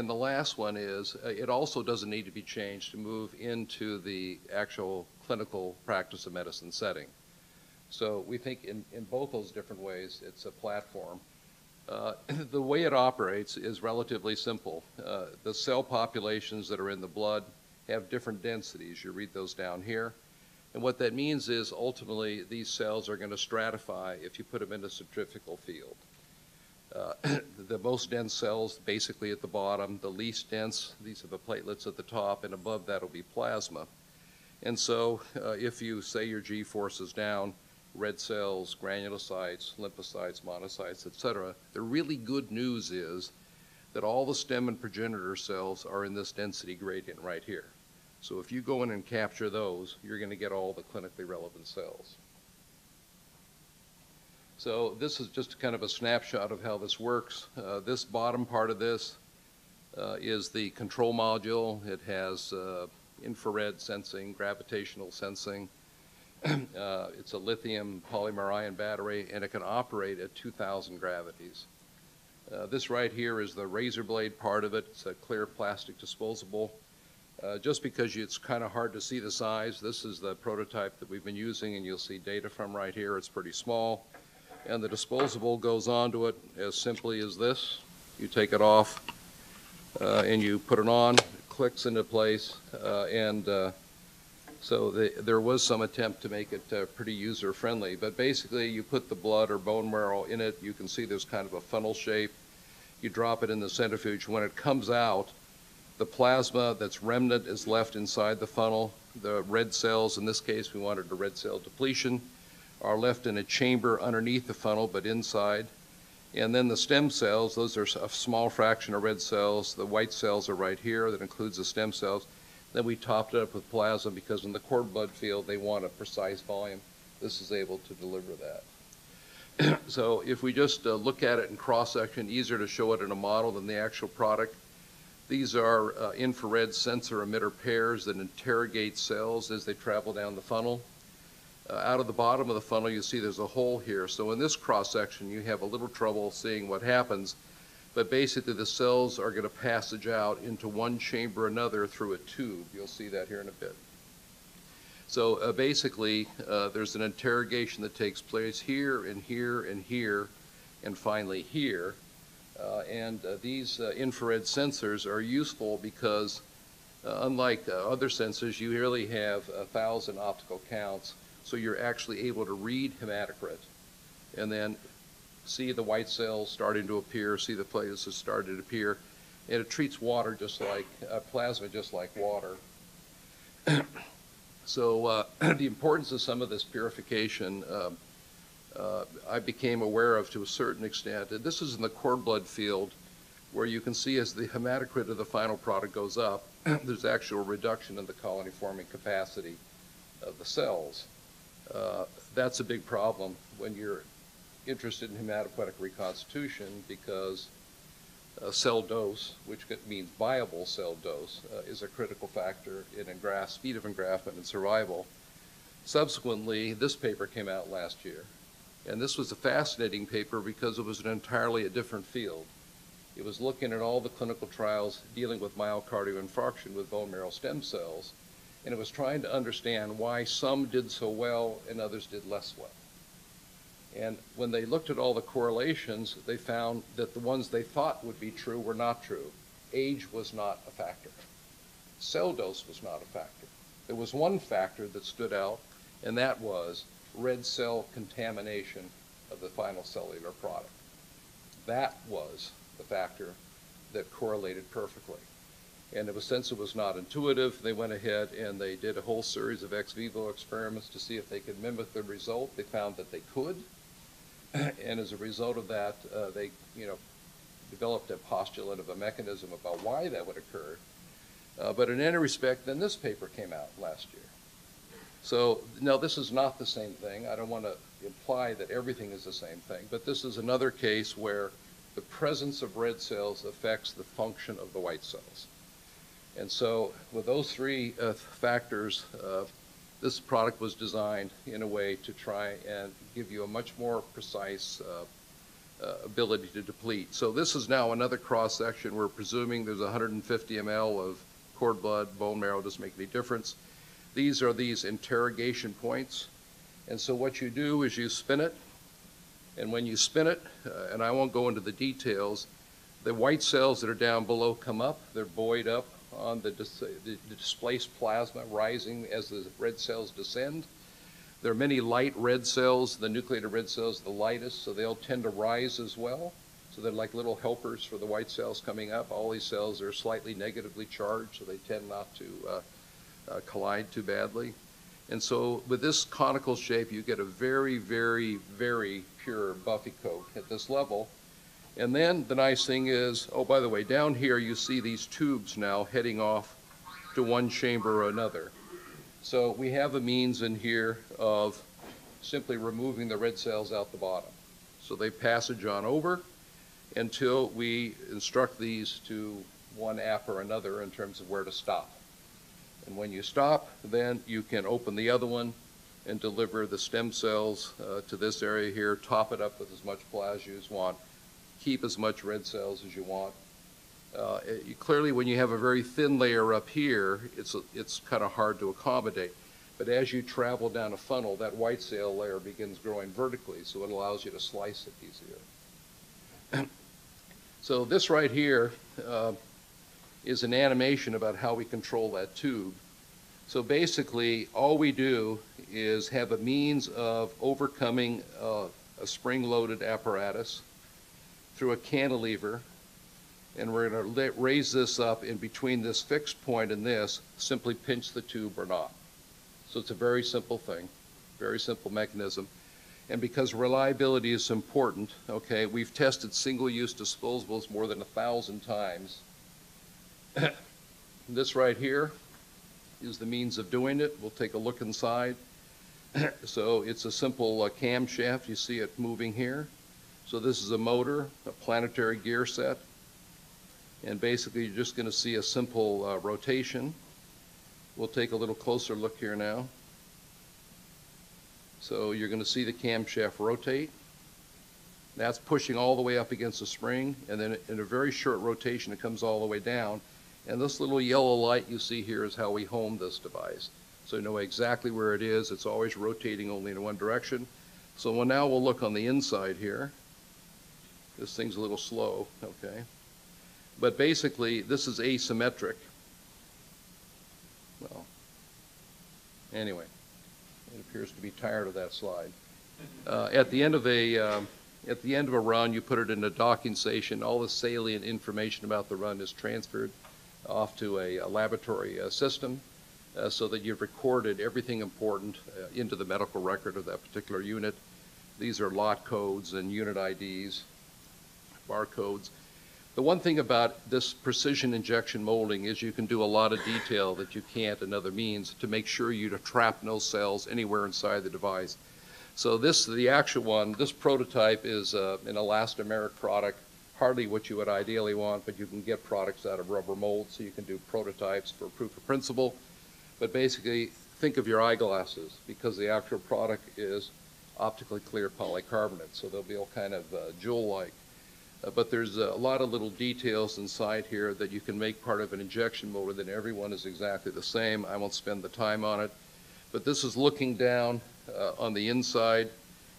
the last one is it also doesn't need to be changed to move into the actual clinical practice of medicine setting. So we think in both those different ways, it's a platform. The way it operates is relatively simple. The cell populations that are in the blood have different densities. You read those down here. And what that means is ultimately these cells are going to stratify if you put them in a centrifugal field. The most dense cells basically at the bottom, the least dense, these are the platelets at the top, and above that will be plasma. And so if you say your G-force is down, red cells, granulocytes, lymphocytes, monocytes, etc. The really good news is that all the stem and progenitor cells are in this density gradient right here. So if you go in and capture those, you're going to get all the clinically relevant cells. So this is just kind of a snapshot of how this works. This bottom part of this is the control module. It has infrared sensing, gravitational sensing. It's a lithium polymer ion battery, and it can operate at 2,000 gravities. This right here is the razor blade part of it. It's a clear plastic disposable. Just because it's kind of hard to see the size, this is the prototype that we've been using, and you'll see data from right here. It's pretty small. And the disposable goes onto it as simply as this. You take it off, and you put it on. It clicks into place, so there was some attempt to make it pretty user-friendly. But basically, you put the blood or bone marrow in it. You can see there's kind of a funnel shape. You drop it in the centrifuge. When it comes out, the plasma that's remnant is left inside the funnel. The red cells, in this case, we wanted a red cell depletion, are left in a chamber underneath the funnel, but inside. And then the stem cells, those are a small fraction of red cells. The white cells are right here. That includes the stem cells. Then we topped it up with plasma because in the cord blood field, they want a precise volume. This is able to deliver that. So if we just look at it in cross-section, easier to show it in a model than the actual product. These are infrared sensor emitter pairs that interrogate cells as they travel down the funnel. Out of the bottom of the funnel, you see there's a hole here. So in this cross-section, you have a little trouble seeing what happens. But basically, the cells are going to passage out into one chamber or another through a tube. You'll see that here in a bit. So basically, there's an interrogation that takes place here and here and here, and finally here. These infrared sensors are useful because, unlike other sensors, you really have 1,000 optical counts, so you're actually able to read hematocrit and then see the white cells starting to appear, see the platelets starting to appear, and it treats water just like plasma, just like water. So the importance of some of this purification I became aware of to a certain extent. And this is in the cord blood field, where you can see as the hematocrit of the final product goes up, there's actual reduction in the colony forming capacity of the cells. That's a big problem when you're interested in hematopoietic reconstitution, because cell dose, which means viable cell dose, is a critical factor in speed of engraftment and survival. Subsequently, this paper came out last year, and this was a fascinating paper because it was an entirely a different field. It was looking at all the clinical trials dealing with myocardial infarction with bone marrow stem cells, and it was trying to understand why some did so well and others did less well. And when they looked at all the correlations, they found that the ones they thought would be true were not true. Age was not a factor. Cell dose was not a factor. There was one factor that stood out, and that was red cell contamination of the final cellular product. That was the factor that correlated perfectly. And since it was not intuitive, they went ahead and they did a whole series of ex vivo experiments to see if they could mimic the result. They found that they could. And as a result of that, they developed a postulate of a mechanism about why that would occur. But in any respect, then this paper came out last year. So now this is not the same thing. I don't want to imply that everything is the same thing, but this is another case where the presence of red cells affects the function of the white cells. And so with those three factors, this product was designed in a way to try and give you a much more precise ability to deplete. So this is now another cross-section. We're presuming there's 150 ml of cord blood, bone marrow, doesn't make any difference. These are these interrogation points. And so what you do is you spin it, and when you spin it, and I won't go into the details, the white cells that are down below come up, they're buoyed up on the displaced plasma, rising as the red cells descend. There are many light red cells. The nucleated red cells are the lightest, so they'll tend to rise as well. So they're like little helpers for the white cells coming up. All these cells are slightly negatively charged, so they tend not to collide too badly. And so with this conical shape, you get a very, very, very pure buffy coat at this level. And then the nice thing is, oh, by the way, down here you see these tubes now heading off to one chamber or another. So we have a means in here of simply removing the red cells out the bottom. So they passage on over until we instruct these to one app or another in terms of where to stop. And when you stop, then you can open the other one and deliver the stem cells to this area here, top it up with as much plasma as you want, keep as much red cells as you want. Clearly, when you have a very thin layer up here, it's kind of hard to accommodate. But as you travel down a funnel, that white cell layer begins growing vertically, so it allows you to slice it easier. So this right here is an animation about how we control that tube. So basically, all we do is have a means of overcoming a spring-loaded apparatus through a cantilever, and we're going to raise this up in between this fixed point and this, simply pinch the tube or not. So it's a very simple thing, very simple mechanism. And because reliability is important, okay, we've tested single-use disposables more than 1,000 times. This right here is the means of doing it. We'll take a look inside. So it's a simple camshaft. You see it moving here. So this is a motor, a planetary gear set. And basically, you're just going to see a simple rotation. We'll take a little closer look here now. So you're going to see the camshaft rotate. That's pushing all the way up against the spring, and then in a very short rotation, it comes all the way down. And this little yellow light you see here is how we home this device. So you know exactly where it is. It's always rotating only in one direction. So now we'll look on the inside here. This thing's a little slow, okay? But basically, this is asymmetric. Well, anyway, it appears to be tired of that slide. At the end of a run, you put it in a docking station. All the salient information about the run is transferred off to a laboratory system so that you've recorded everything important into the medical record of that particular unit. These are lot codes and unit IDs, barcodes. The one thing about this precision injection molding is you can do a lot of detail that you can't in other means to make sure you trap no cells anywhere inside the device. So the actual one, this prototype is an elastomeric product, hardly what you would ideally want, but you can get products out of rubber molds, so you can do prototypes for proof of principle. But basically, think of your eyeglasses, because the actual product is optically clear polycarbonate, so they'll be all kind of jewel-like. But there's a lot of little details inside here that you can make part of an injection motor, that every one is exactly the same. I won't spend the time on it. But this is looking down on the inside.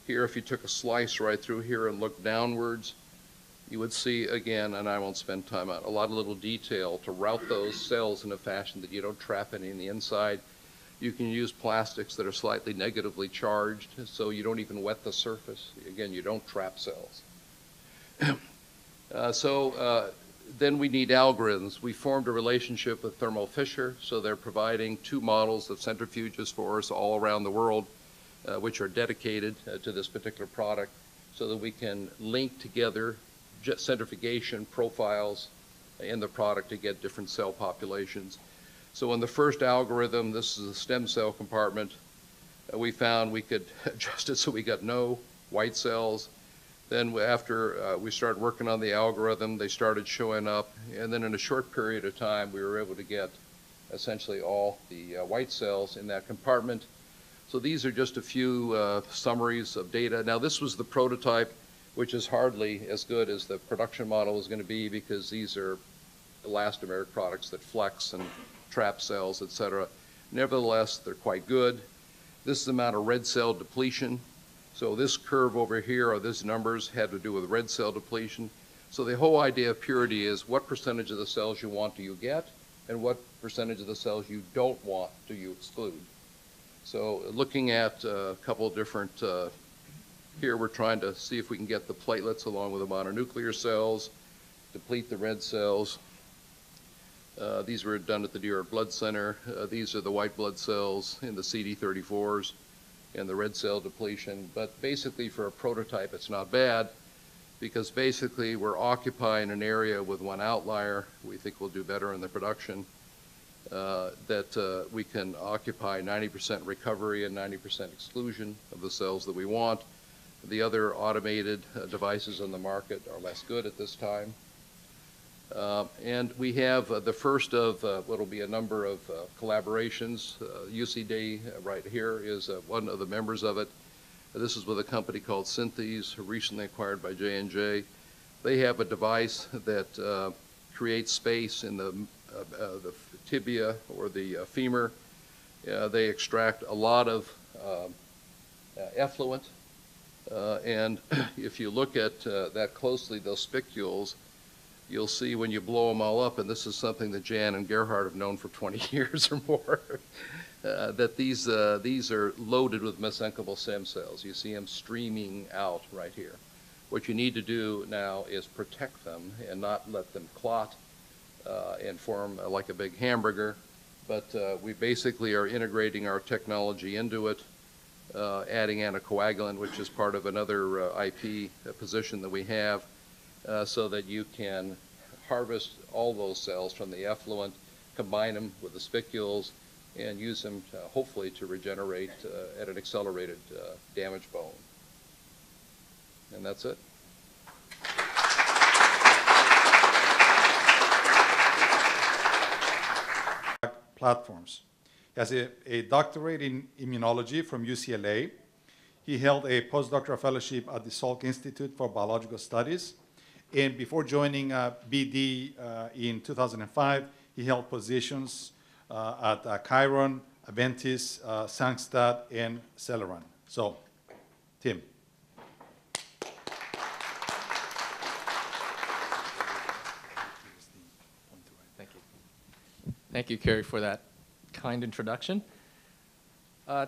Here, if you took a slice right through here and looked downwards, you would see, again, and I won't spend time on it, a lot of little detail to route those cells in a fashion that you don't trap any in the inside. You can use plastics that are slightly negatively charged, so you don't even wet the surface. Again, you don't trap cells. Then we need algorithms. We formed a relationship with Thermo Fisher, so they're providing 2 models of centrifuges for us all around the world, which are dedicated to this particular product, so that we can link together centrifugation profiles in the product to get different cell populations. So in the first algorithm, this is a stem cell compartment, we found we could adjust it so we got no white cells. Then after we started working on the algorithm, they started showing up, and then in a short period of time, we were able to get essentially all the white cells in that compartment. So these are just a few summaries of data. Now this was the prototype, which is hardly as good as the production model is going to be, because these are elastomeric products that flex and trap cells, et cetera. Nevertheless, they're quite good. This is the amount of red cell depletion. So this curve over here, or these numbers, had to do with red cell depletion. So the whole idea of purity is what percentage of the cells you want do you get, and what percentage of the cells you don't want do you exclude. So looking at a couple of different, here we're trying to see if we can get the platelets along with the mononuclear cells, deplete the red cells. These were done at the New York Blood Center. These are the white blood cells in the CD34s. And the red cell depletion. But basically for a prototype, it's not bad, because basically we're occupying an area with one outlier. We think we'll do better in the production, that we can occupy 90% recovery and 90% exclusion of the cells that we want. The other automated devices on the market are less good at this time. And we have the first of what will be a number of collaborations. UC Day right here is one of the members of it. This is with a company called Synthes, recently acquired by J&J. They have a device that creates space in the tibia or the femur. They extract a lot of effluent, and if you look at that closely, those spicules, you'll see when you blow them all up, and this is something that Jan and Gerhard have known for 20 years or more, that these are loaded with mesenchymal stem cells. You see them streaming out right here. What you need to do now is protect them and not let them clot and form like a big hamburger. But we basically are integrating our technology into it, adding anticoagulant, which is part of another IP position that we have, so that you can harvest all those cells from the effluent, combine them with the spicules, and use them hopefully to regenerate at an accelerated damaged bone. And that's it. Platforms. He has a doctorate in immunology from UCLA. He held a postdoctoral fellowship at the Salk Institute for Biological Studies. And before joining BD in 2005, he held positions at Chiron, Aventis, Sangstat, and Celeron. So, Tim. Thank you, Kerry, for that kind introduction.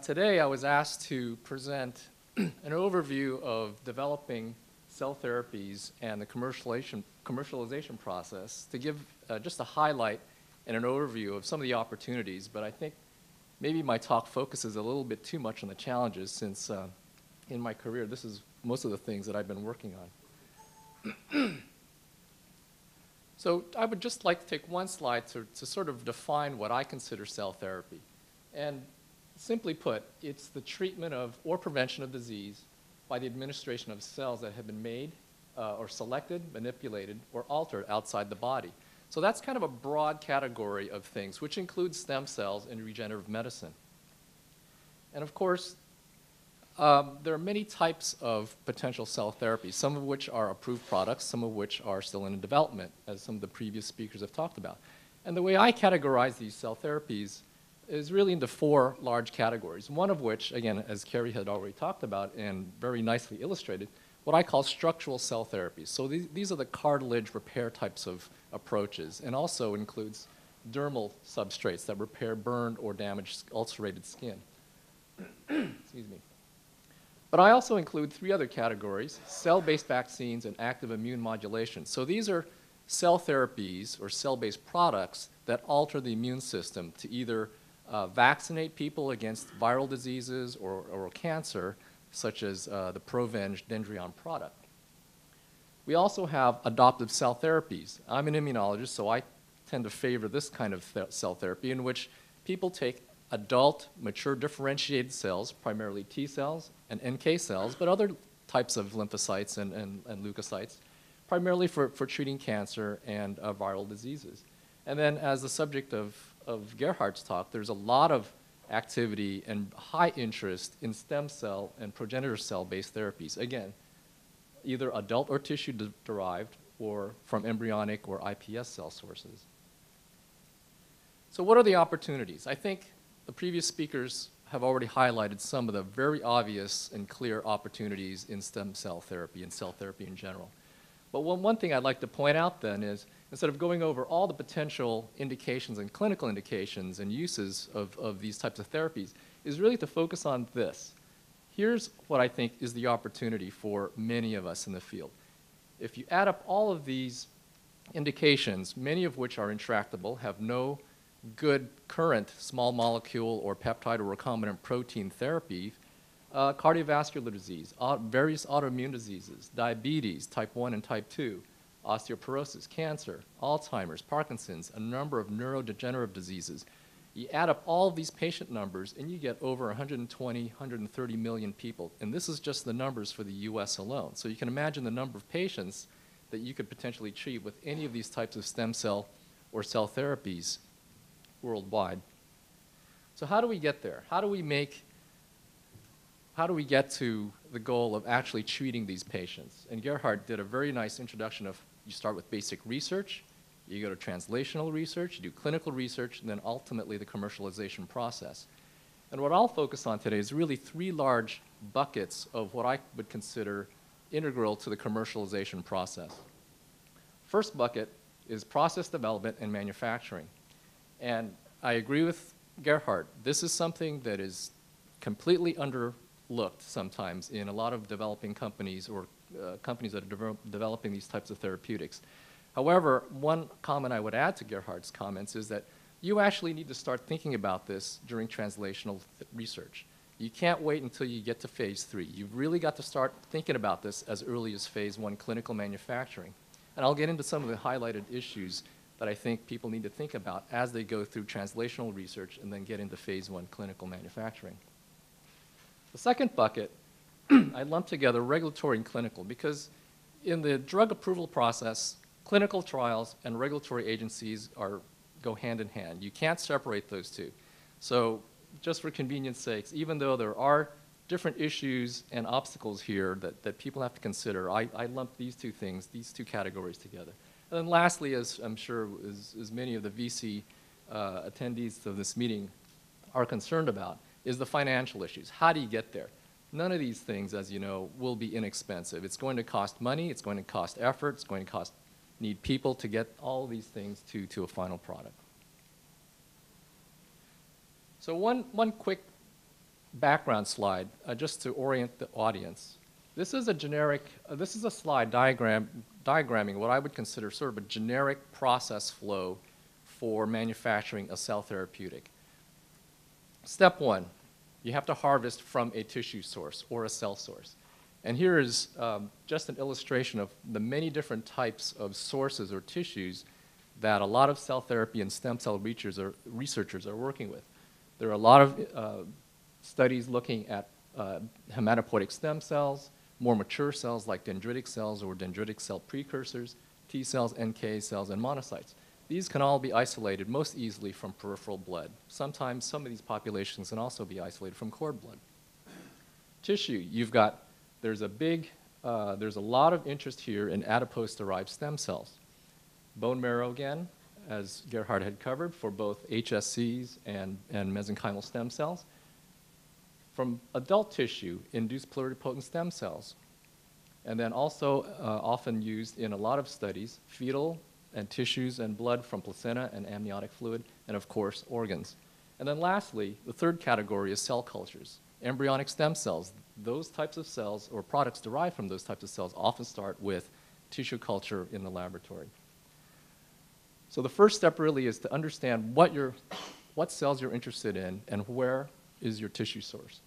Today, I was asked to present an overview of developing cell therapies and the commercialization process to give just a highlight and an overview of some of the opportunities, but I think maybe my talk focuses a little bit too much on the challenges since in my career, this is most of the things that I've been working on. So I would just like to take one slide to sort of define what I consider cell therapy. And simply put, it's the treatment of or prevention of disease by the administration of cells that have been made or selected, manipulated, or altered outside the body. So that's kind of a broad category of things, which includes stem cells and regenerative medicine. And of course, there are many types of potential cell therapies, some of which are approved products, some of which are still in development, as some of the previous speakers have talked about. And the way I categorize these cell therapies is really into four large categories, one of which, again, as Kerry had already talked about and very nicely illustrated, what I call structural cell therapies. So these are the cartilage repair types of approaches, and also includes dermal substrates that repair burned or damaged ulcerated skin. Excuse me. But I also include three other categories: cell-based vaccines and active immune modulation. So these are cell therapies or cell-based products that alter the immune system to either vaccinate people against viral diseases or cancer, such as the Provenge Dendreon product. We also have adoptive cell therapies. I'm an immunologist, so I tend to favor this kind of cell therapy in which people take adult, mature, differentiated cells, primarily T cells and NK cells, but other types of lymphocytes and leukocytes, primarily for treating cancer and viral diseases. And then as the subject of Gerhard's talk, there's a lot of activity and high interest in stem cell and progenitor cell-based therapies. Again, either adult or tissue-derived or from embryonic or iPS cell sources. So what are the opportunities? I think the previous speakers have already highlighted some of the very obvious and clear opportunities in stem cell therapy and cell therapy in general. But one thing I'd like to point out then is, instead of going over all the potential indications and clinical indications and uses of these types of therapies, is really to focus on this. Here's what I think is the opportunity for many of us in the field. If you add up all of these indications, many of which are intractable, have no good current small molecule or peptide or recombinant protein therapy, cardiovascular disease, various autoimmune diseases, diabetes, type 1 and type 2, osteoporosis, cancer, Alzheimer's, Parkinson's, a number of neurodegenerative diseases. You add up all of these patient numbers and you get over 120, 130 million people. And this is just the numbers for the US alone. So you can imagine the number of patients that you could potentially treat with any of these types of stem cell or cell therapies worldwide. So how do we get there? How do we get to the goal of actually treating these patients? And Gerhard did a very nice introduction of, you start with basic research, you go to translational research, you do clinical research, and then ultimately the commercialization process. And what I'll focus on today is really three large buckets of what I would consider integral to the commercialization process. First bucket is process development and manufacturing. And I agree with Gerhard. This is something that is completely underlooked sometimes in a lot of developing companies or companies that are developing these types of therapeutics. However, one comment I would add to Gerhard's comments is that you actually need to start thinking about this during translational research. You can't wait until you get to phase 3. You've really got to start thinking about this as early as phase 1 clinical manufacturing. And I'll get into some of the highlighted issues that I think people need to think about as they go through translational research and then get into phase 1 clinical manufacturing. The second bucket, I lump together regulatory and clinical, because in the drug approval process, clinical trials and regulatory agencies go hand in hand. You can't separate those two. So just for convenience sakes, even though there are different issues and obstacles here that people have to consider, I lump these two things, these two categories together. And then lastly, as I'm sure as many of the VC attendees of this meeting are concerned about, is the financial issues. How do you get there? None of these things, as you know, will be inexpensive. It's going to cost money, it's going to cost effort, it's going to need people to get all these things to a final product. So one quick background slide, just to orient the audience. This is a generic, this is a slide diagramming what I would consider sort of a generic process flow for manufacturing a cell therapeutic. Step 1, you have to harvest from a tissue source or a cell source. And here is just an illustration of the many different types of sources or tissues that a lot of cell therapy and stem cell researchers are working with. There are a lot of studies looking at hematopoietic stem cells, more mature cells like dendritic cells or dendritic cell precursors, T cells, NK cells, and monocytes. These can all be isolated most easily from peripheral blood. Sometimes some of these populations can also be isolated from cord blood. Tissue, there's a lot of interest here in adipose-derived stem cells. Bone marrow, again, as Gerhard had covered, for both HSCs and mesenchymal stem cells. From adult tissue, induced pluripotent stem cells. And then also often used in a lot of studies, fetal and tissues and blood from placenta and amniotic fluid, and of course, organs. And then lastly, the third category is cell cultures. Embryonic stem cells, those types of cells or products derived from those types of cells often start with tissue culture in the laboratory. So the first step really is to understand what cells you're interested in and where is your tissue source.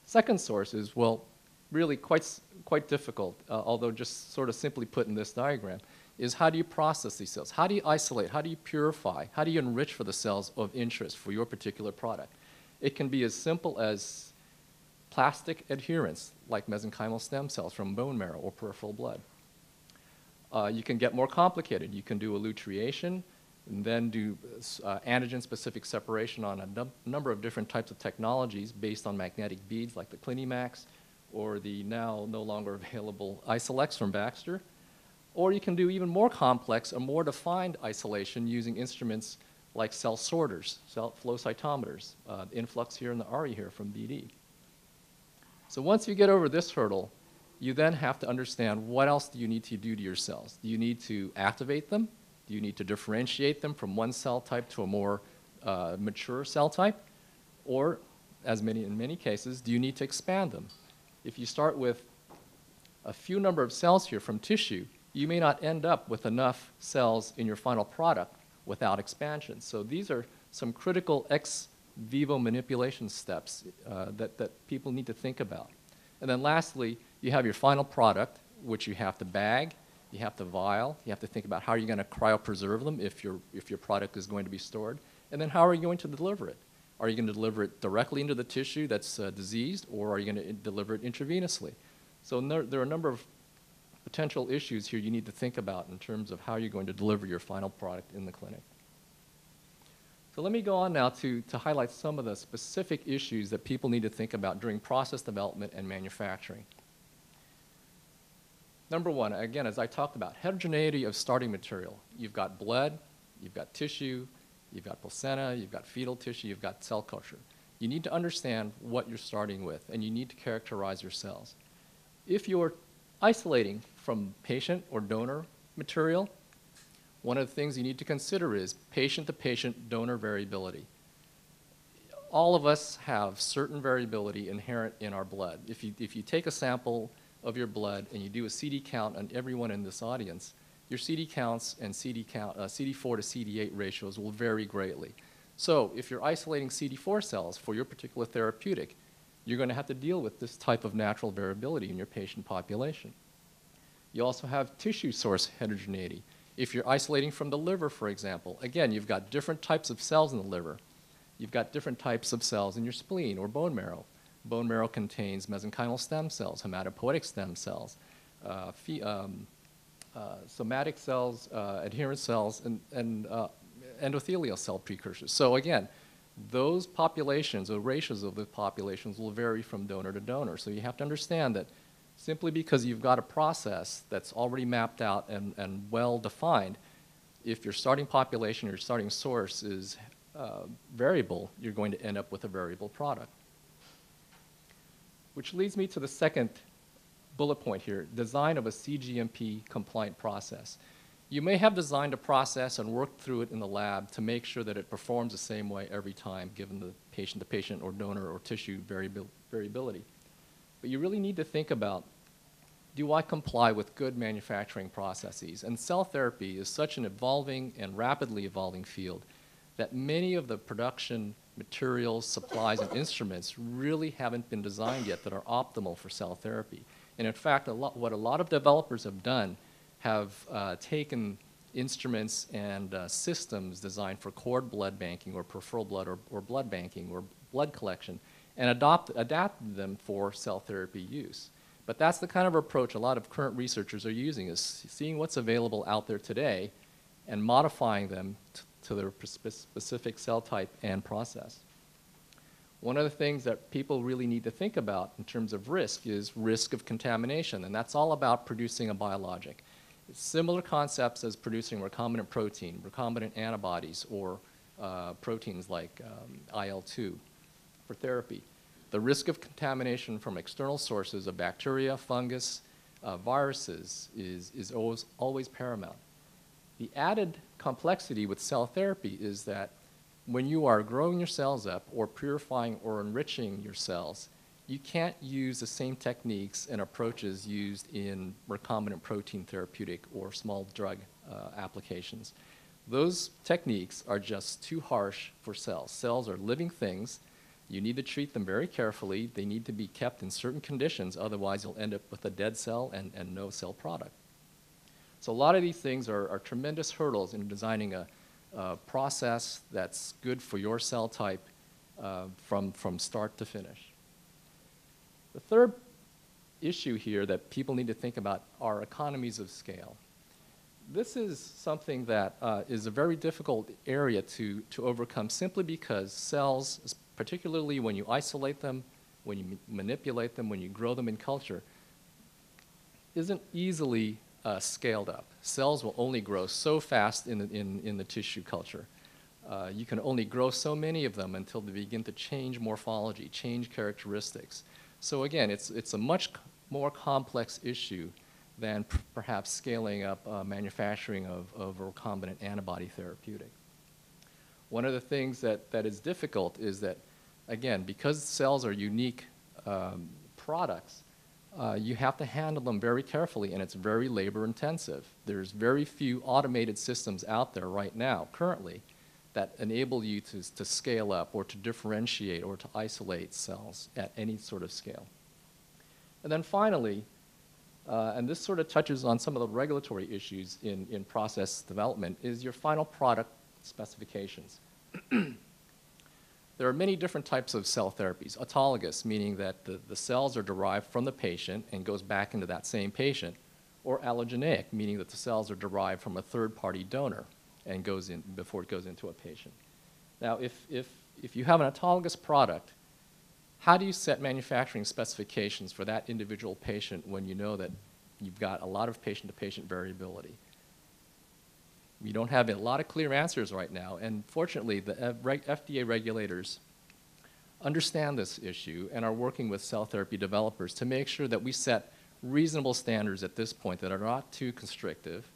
Second source is, well, really quite difficult, although just sort of simply put in this diagram, is how do you process these cells? How do you isolate? How do you purify? How do you enrich for the cells of interest for your particular product? It can be as simple as plastic adherence, like mesenchymal stem cells from bone marrow or peripheral blood. You can get more complicated. You can do elutriation and then do antigen-specific separation on a number of different types of technologies based on magnetic beads like the Clinimax or the now no longer available Isolex from Baxter. Or you can do even more complex or more defined isolation using instruments like cell sorters, cell flow cytometers, influx here and the ARI here from BD. So once you get over this hurdle, you then have to understand what else do you need to do to your cells. Do you need to activate them? Do you need to differentiate them from one cell type to a more mature cell type? Or, in many cases, do you need to expand them? If you start with a few number of cells here from tissue, you may not end up with enough cells in your final product without expansion. So these are some critical ex vivo manipulation steps that people need to think about. And then lastly, you have your final product, which you have to bag, you have to vial, you have to think about how you're going to cryopreserve them if your product is going to be stored, and then how are you going to deliver it? Are you going to deliver it directly into the tissue that's diseased, or are you going to deliver it intravenously? So there are a number of potential issues here you need to think about in terms of how you're going to deliver your final product in the clinic. So let me go on now to highlight some of the specific issues that people need to think about during process development and manufacturing. Number one, again, as I talked about, heterogeneity of starting material. You've got blood, you've got tissue, you've got placenta, you've got fetal tissue, you've got cell culture. You need to understand what you're starting with, and you need to characterize your cells. If you're isolating from patient or donor material, one of the things you need to consider is patient-to-patient donor variability. All of us have certain variability inherent in our blood. If you take a sample of your blood and you do a CD count on everyone in this audience, your CD counts and CD4 to CD8 ratios will vary greatly. So if you're isolating CD4 cells for your particular therapeutic, you're going to have to deal with this type of natural variability in your patient population. You also have tissue source heterogeneity. If you're isolating from the liver, for example, again, you've got different types of cells in the liver. You've got different types of cells in your spleen or bone marrow. Bone marrow contains mesenchymal stem cells, hematopoietic stem cells, somatic cells, adherent cells, and endothelial cell precursors. So again, those populations, or ratios of the populations, will vary from donor to donor. So you have to understand that simply because you've got a process that's already mapped out and well-defined, if your starting population, your starting source is variable, you're going to end up with a variable product. Which leads me to the second bullet point here, design of a CGMP compliant process. You may have designed a process and worked through it in the lab to make sure that it performs the same way every time, given the patient-to-patient or donor or tissue variability. But you really need to think about, do I comply with good manufacturing processes? And cell therapy is such an evolving and rapidly evolving field that many of the production materials, supplies, and instruments really haven't been designed yet that are optimal for cell therapy. And in fact, what a lot of developers have done have taken instruments and systems designed for cord blood banking or peripheral blood or blood banking or blood collection and adapted them for cell therapy use. But that's the kind of approach a lot of current researchers are using, is seeing what's available out there today and modifying them to their specific cell type and process. One of the things that people really need to think about in terms of risk is risk of contamination, and that's all about producing a biologic. It's similar concepts as producing recombinant protein, recombinant antibodies, or proteins like IL-2 for therapy. The risk of contamination from external sources of bacteria, fungus, viruses is always paramount. The added complexity with cell therapy is that when you are growing your cells up or purifying or enriching your cells, you can't use the same techniques and approaches used in recombinant protein therapeutic or small drug applications. Those techniques are just too harsh for cells. Cells are living things. You need to treat them very carefully. They need to be kept in certain conditions, otherwise you'll end up with a dead cell and no cell product. So a lot of these things are tremendous hurdles in designing a process that's good for your cell type from start to finish. The third issue here that people need to think about are economies of scale. This is something that is a very difficult area to overcome simply because cells, particularly when you isolate them, when you manipulate them, when you grow them in culture, isn't easily scaled up. Cells will only grow so fast in the tissue culture. You can only grow so many of them until they begin to change morphology, change characteristics. So again, it's a much more complex issue than perhaps scaling up manufacturing of a recombinant antibody therapeutic. One of the things that is difficult is that, again, because cells are unique products, you have to handle them very carefully, and it's very labor intensive. There's very few automated systems out there right now, currently, that enable you to scale up or to differentiate or to isolate cells at any sort of scale. And then finally, and this sort of touches on some of the regulatory issues in process development, is your final product specifications. There are many different types of cell therapies. Autologous, meaning that the cells are derived from the patient and goes back into that same patient, or allogeneic, meaning that the cells are derived from a third-party donor and goes in before it goes into a patient. Now, if you have an autologous product, how do you set manufacturing specifications for that individual patient when you know that you've got a lot of patient-to-patient variability? We don't have a lot of clear answers right now, and fortunately, the FDA regulators understand this issue and are working with cell therapy developers to make sure that we set reasonable standards at this point that are not too constrictive,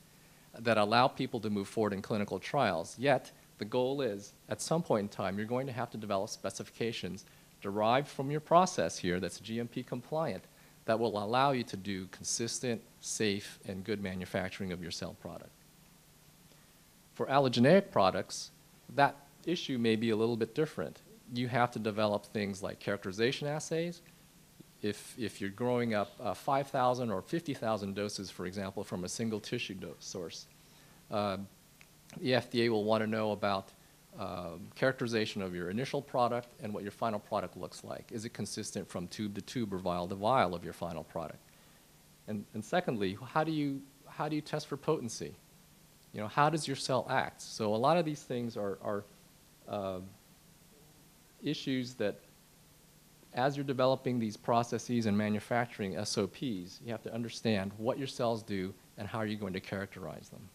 that allow people to move forward in clinical trials. Yet, the goal is, at some point in time, you're going to have to develop specifications derived from your process here that's GMP compliant that will allow you to do consistent, safe, and good manufacturing of your cell product. For allogeneic products, that issue may be a little bit different. You have to develop things like characterization assays. If you're growing up 5,000 or 50,000 doses, for example, from a single tissue source, the FDA will want to know about characterization of your initial product and what your final product looks like. Is it consistent from tube to tube or vial to vial of your final product? And secondly, how do you test for potency? You know, how does your cell act? So a lot of these things are issues that, as you're developing these processes and manufacturing SOPs, you have to understand what your cells do and how are you going to characterize them.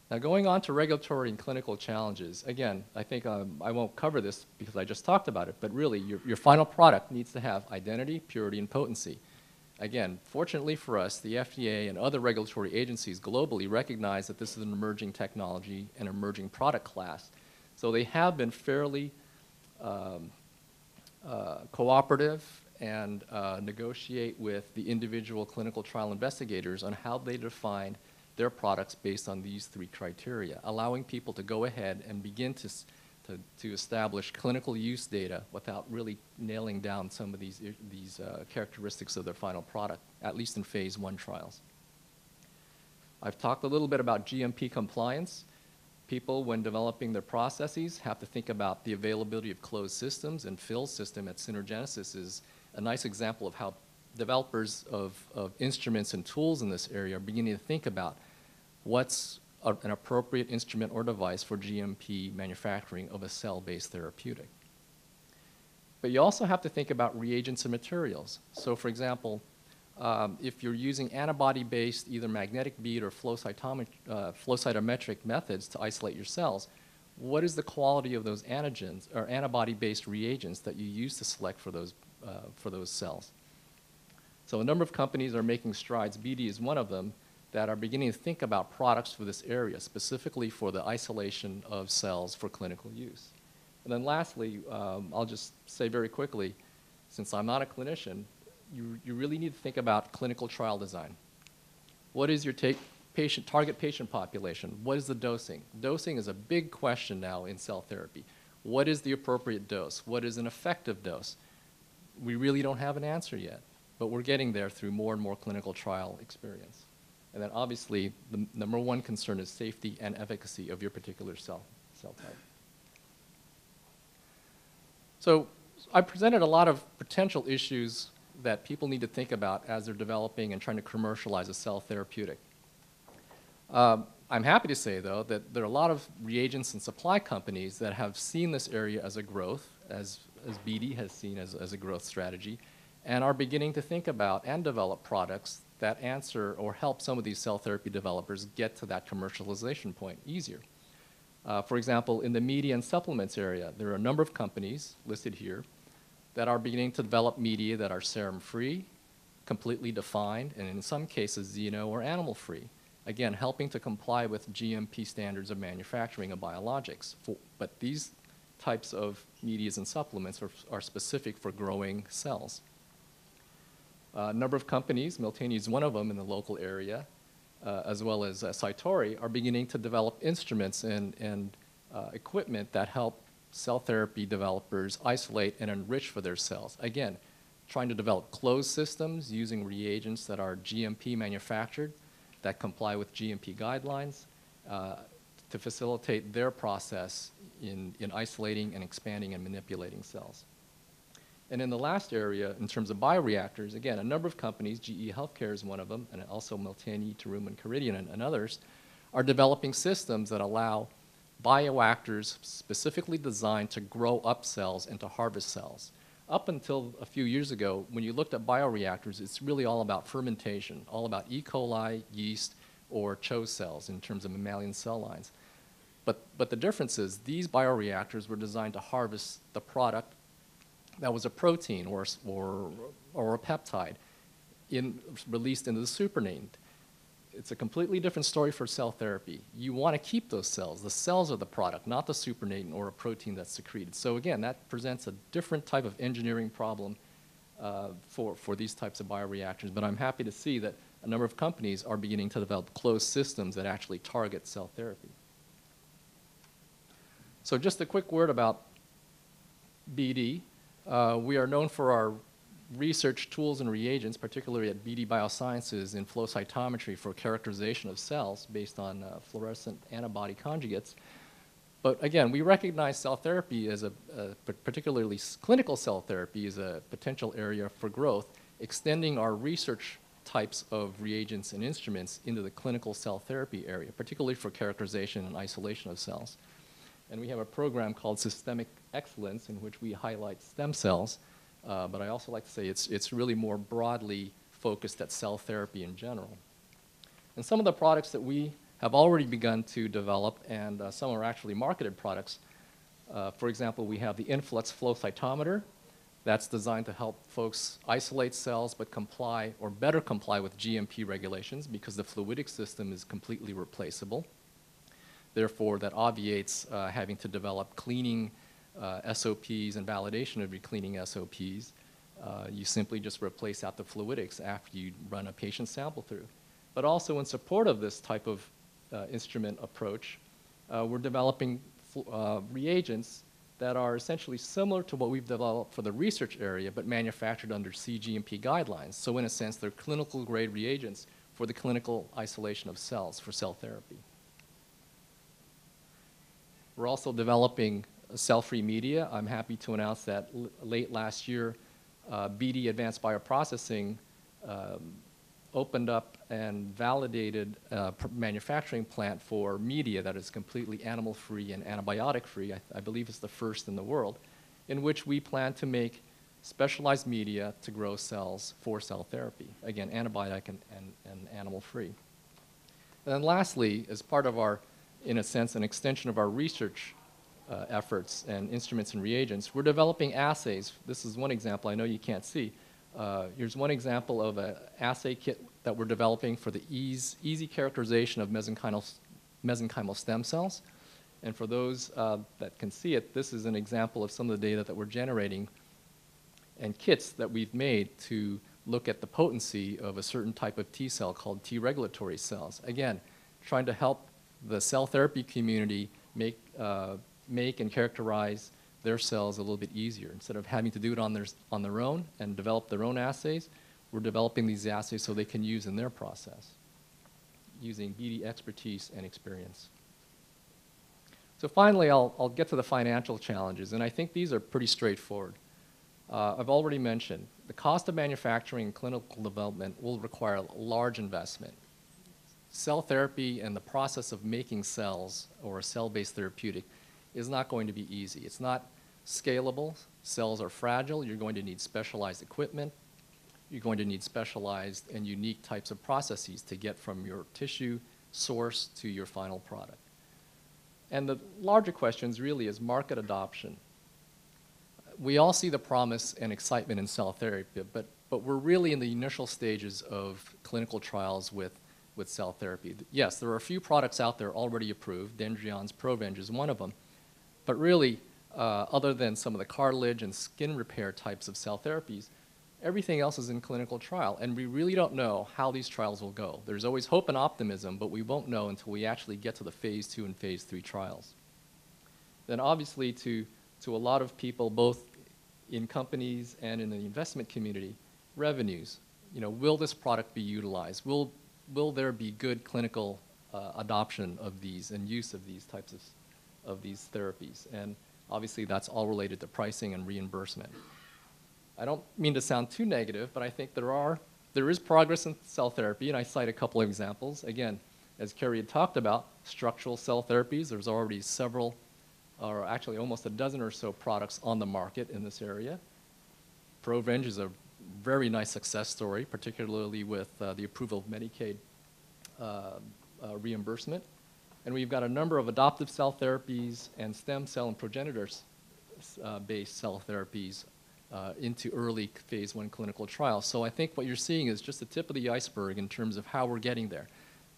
Now, going on to regulatory and clinical challenges, again, I think I won't cover this because I just talked about it, but really your final product needs to have identity, purity, and potency. Again, fortunately for us, the FDA and other regulatory agencies globally recognize that this is an emerging technology and emerging product class. So they have been fairly cooperative and negotiate with the individual clinical trial investigators on how they define their products based on these three criteria, allowing people to go ahead and begin to establish clinical use data without really nailing down some of these characteristics of their final product, at least in phase 1 trials. I've talked a little bit about GMP compliance. People, when developing their processes, have to think about the availability of closed systems, and Phil's system at Synergenesis is a nice example of how developers of instruments and tools in this area are beginning to think about what's an appropriate instrument or device for GMP manufacturing of a cell-based therapeutic. But you also have to think about reagents and materials. So for example, if you're using antibody-based either magnetic bead or flow cytometric methods to isolate your cells, what is the quality of those antigens or antibody-based reagents that you use to select for those cells? So a number of companies are making strides, BD is one of them, that are beginning to think about products for this area, specifically for the isolation of cells for clinical use. And then lastly, I'll just say very quickly, since I'm not a clinician, you really need to think about clinical trial design. What is your target patient population? What is the dosing? Dosing is a big question now in cell therapy. What is the appropriate dose? What is an effective dose? We really don't have an answer yet, but we're getting there through more and more clinical trial experience. And then obviously, the number one concern is safety and efficacy of your particular cell type. So I presented a lot of potential issues that people need to think about as they're developing and trying to commercialize a cell therapeutic. I'm happy to say, though, that there are a lot of reagents and supply companies that have seen this area as a growth, as BD has seen as a growth strategy, and are beginning to think about and develop products that answer or help some of these cell therapy developers get to that commercialization point easier. For example, in the media and supplements area, there are a number of companies listed here that are beginning to develop media that are serum-free, completely defined, and in some cases, xeno or animal-free. Again, helping to comply with GMP standards of manufacturing of biologics. But these types of medias and supplements are specific for growing cells. A number of companies, Miltenyi is one of them in the local area, as well as Satori, are beginning to develop instruments and equipment that help cell therapy developers isolate and enrich for their cells. Again, trying to develop closed systems using reagents that are GMP manufactured, that comply with GMP guidelines, to facilitate their process in isolating and expanding and manipulating cells. And in the last area, in terms of bioreactors, again, a number of companies, GE Healthcare is one of them, and also Miltenyi, Terumo, Caridian, and others, are developing systems that allow bioreactors specifically designed to grow up cells and to harvest cells. Up until a few years ago, when you looked at bioreactors, it's really all about fermentation, all about E. coli, yeast, or CHO cells in terms of mammalian cell lines. But the difference is these bioreactors were designed to harvest the product that was a protein or a peptide released into the supernatant. It's a completely different story for cell therapy. You want to keep those cells. The cells are the product, not the supernatant or a protein that's secreted. So again, that presents a different type of engineering problem for these types of bioreactors. But I'm happy to see that a number of companies are beginning to develop closed systems that actually target cell therapy. So just a quick word about BD. We are known for our research tools and reagents, particularly at BD Biosciences in flow cytometry for characterization of cells based on fluorescent antibody conjugates. But again, we recognize cell therapy as particularly clinical cell therapy as a potential area for growth, extending our research types of reagents and instruments into the clinical cell therapy area, particularly for characterization and isolation of cells. And we have a program called Systemic Excellence in which we highlight stem cells, but I also like to say it's really more broadly focused at cell therapy in general. And some of the products that we have already begun to develop, and some are actually marketed products, for example, we have the influx flow cytometer that's designed to help folks isolate cells but comply or better comply with GMP regulations because the fluidic system is completely replaceable. Therefore, that obviates having to develop cleaning SOPs and validation of your cleaning SOPs. You simply just replace out the fluidics after you run a patient sample through. But also in support of this type of instrument approach, we're developing reagents that are essentially similar to what we've developed for the research area, but manufactured under cGMP guidelines. So in a sense, they're clinical grade reagents for the clinical isolation of cells for cell therapy. We're also developing cell-free media. I'm happy to announce that late last year, BD Advanced Bioprocessing opened up and validated a manufacturing plant for media that is completely animal-free and antibiotic-free. I believe it's the first in the world, in which we plan to make specialized media to grow cells for cell therapy. Again, antibiotic and animal-free. And then lastly, as part of our, in a sense, an extension of our research efforts and instruments and reagents, we're developing assays. This is one example I know you can't see. Here's one example of an assay kit that we're developing for the easy characterization of mesenchymal stem cells. And for those that can see it, this is an example of some of the data that we're generating and kits that we've made to look at the potency of a certain type of T cell called T regulatory cells. Again, trying to help the cell therapy community make and characterize their cells a little bit easier. Instead of having to do it on their own and develop their own assays, we're developing these assays so they can use in their process, using BD expertise and experience. So finally, I'll get to the financial challenges, and I think these are pretty straightforward. I've already mentioned the cost of manufacturing and clinical development will require a large investment. Cell therapy and the process of making cells or a cell-based therapeutic is not going to be easy. It's not scalable. Cells are fragile. You're going to need specialized equipment. You're going to need specialized and unique types of processes to get from your tissue source to your final product. And the larger questions really is market adoption. We all see the promise and excitement in cell therapy, but we're really in the initial stages of clinical trials with cell therapy. Yes, there are a few products out there already approved. Dendrion's Provenge is one of them. But really, other than some of the cartilage and skin repair types of cell therapies, everything else is in clinical trial, and we really don't know how these trials will go. There's always hope and optimism, but we won't know until we actually get to the phase 2 and phase 3 trials. Then obviously to a lot of people, both in companies and in the investment community, revenues. Will this product be utilized? Will there be good clinical adoption of these and use of these types of these therapies? And obviously that's all related to pricing and reimbursement. I don't mean to sound too negative, but I think there is progress in cell therapy, and I cite a couple of examples. Again, as Kerry had talked about, structural cell therapies, there's already several, or actually almost a dozen or so products on the market in this area. Provenge is a very nice success story, particularly with the approval of Medicaid reimbursement. And we've got a number of adoptive cell therapies and stem cell and progenitors-based cell therapies into early phase 1 clinical trials. So I think what you're seeing is just the tip of the iceberg in terms of how we're getting there.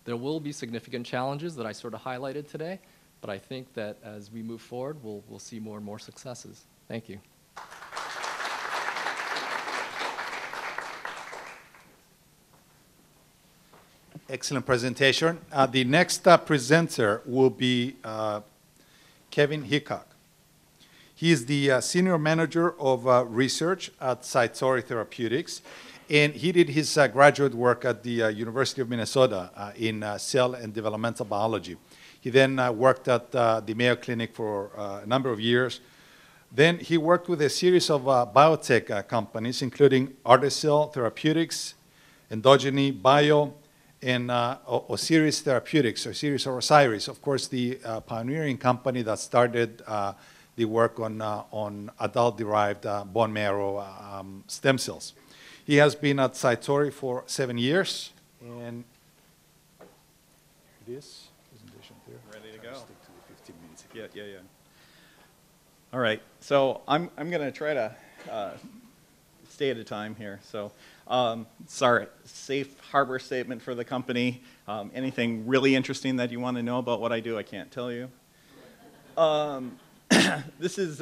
There will be significant challenges that I sort of highlighted today, but I think that as we move forward, we'll see more and more successes. Thank you. Excellent presentation. The next presenter will be Kevin Hickok. He is the Senior Manager of Research at SARTA Therapeutics, and he did his graduate work at the University of Minnesota in cell and developmental biology. He then worked at the Mayo Clinic for a number of years. Then he worked with a series of biotech companies, including Artecell Therapeutics, Endogeny Bio, and Osiris Therapeutics, Osiris, of course, the pioneering company that started the work on adult-derived bone marrow stem cells. He has been at Satori for 7 years, and this presentation here. Ready to go. Stick to the 15 minutes. Yeah. All right, so I'm going to try to stay at a time here. So sorry, safe harbor statement for the company. Anything really interesting that you want to know about what I do, I can't tell you. This is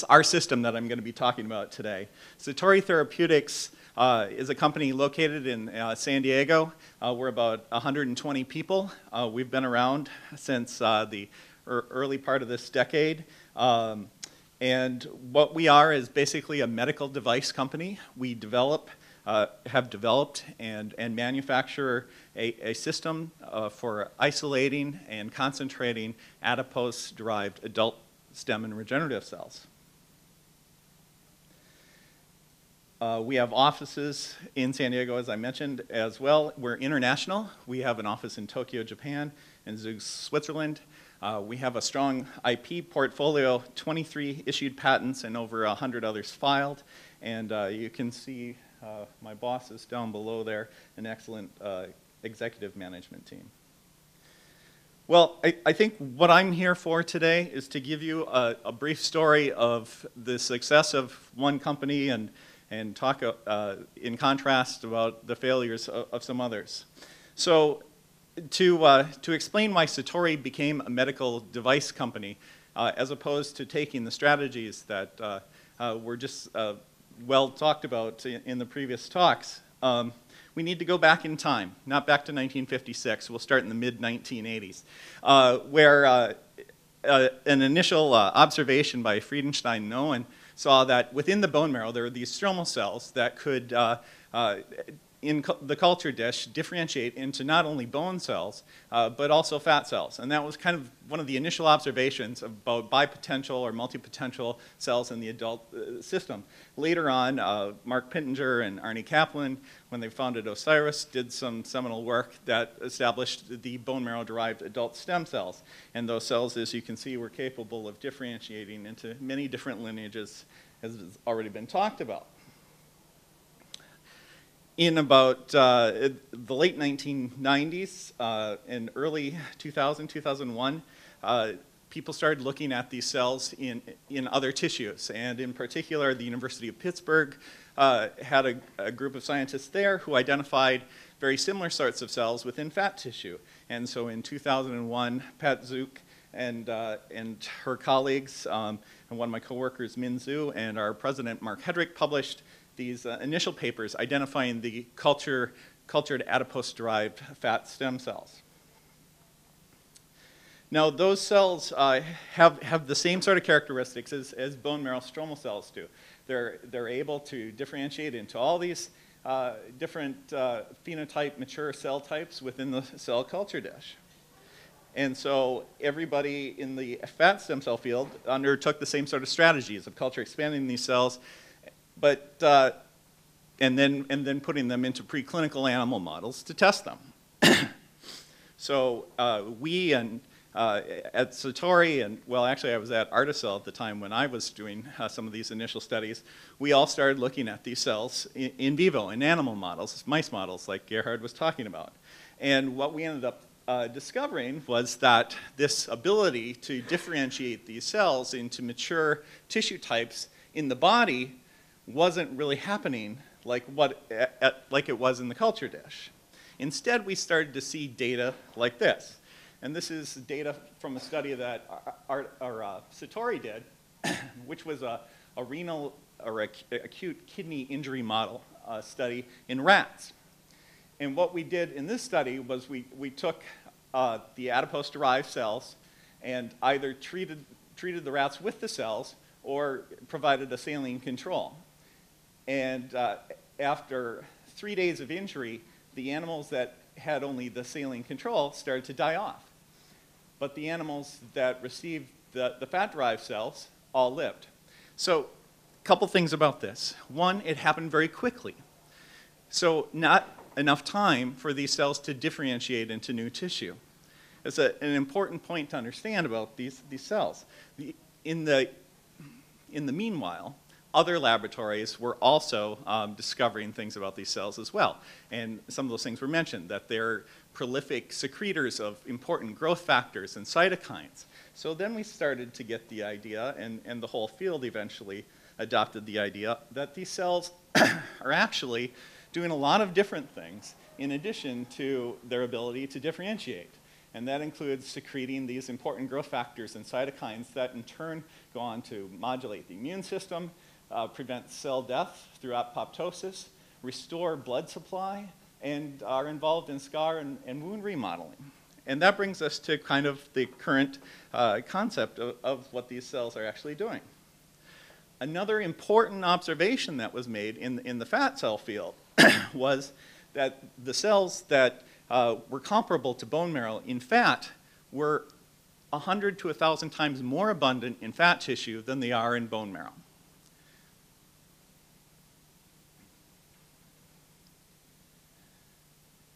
our system that I'm going to be talking about today. Satori Therapeutics is a company located in San Diego. We're about 120 people. We've been around since the early part of this decade. And what we are is basically a medical device company. We have developed and manufacture a system for isolating and concentrating adipose-derived adult stem and regenerative cells. We have offices in San Diego, as I mentioned, as well. We're international. We have an office in Tokyo, Japan, and Zug, Switzerland. We have a strong IP portfolio, 23 issued patents and over 100 others filed. And you can see my boss is down below there, an excellent executive management team. Well, I think what I'm here for today is to give you a brief story of the success of one company and talk in contrast about the failures of some others. So to explain why Satori became a medical device company, as opposed to taking the strategies that were just well talked about in the previous talks, we need to go back in time, not back to 1956. We'll start in the mid-1980s, where an initial observation by Friedenstein and Owen saw that within the bone marrow there were these stromal cells that could, in the culture dish, differentiate into not only bone cells, but also fat cells. And that was kind of one of the initial observations about bipotential or multipotential cells in the adult system. Later on, Mark Pittenger and Arnie Kaplan, when they founded Osiris, did some seminal work that established the bone marrow-derived adult stem cells. And those cells, as you can see, were capable of differentiating into many different lineages, as has already been talked about. In about the late 1990s and early 2001, people started looking at these cells in other tissues. And in particular, the University of Pittsburgh had a group of scientists there who identified very similar sorts of cells within fat tissue. And so in 2001, Pat Zook and her colleagues, and one of my coworkers, Min Zhu, and our president, Mark Hedrick, published these initial papers identifying the cultured adipose-derived fat stem cells. Now, those cells have the same sort of characteristics as bone marrow stromal cells do. They're able to differentiate into all these different phenotype mature cell types within the cell culture dish. And so everybody in the fat stem cell field undertook the same sort of strategies of culture expanding these cells, but and then putting them into preclinical animal models to test them. So we and at Satori, and well, actually I was at Articell at the time when I was doing some of these initial studies, we all started looking at these cells in vivo, in animal models, mice models like Gerhard was talking about. And what we ended up discovering was that this ability to differentiate these cells into mature tissue types in the body wasn't really happening like it was in the culture dish. Instead, we started to see data like this. And this is data from a study that Satori did, which was a renal or acute kidney injury model study in rats. And what we did in this study was we took the adipose-derived cells and either treated the rats with the cells or provided a saline control. And after 3 days of injury, the animals that had only the saline control started to die off. But the animals that received the fat-derived cells all lived. So a couple things about this. One, it happened very quickly. So not enough time for these cells to differentiate into new tissue. It's an important point to understand about these cells. In the meanwhile, other laboratories were also discovering things about these cells as well. And some of those things were mentioned, that they're prolific secretors of important growth factors and cytokines. So then we started to get the idea, and the whole field eventually adopted the idea, that these cells are actually doing a lot of different things in addition to their ability to differentiate. And that includes secreting these important growth factors and cytokines that in turn go on to modulate the immune system, prevent cell death through apoptosis, restore blood supply, and are involved in scar and wound remodeling. And that brings us to kind of the current concept of what these cells are actually doing. Another important observation that was made in the fat cell field was that the cells that were comparable to bone marrow in fat were 100 to 1,000 times more abundant in fat tissue than they are in bone marrow.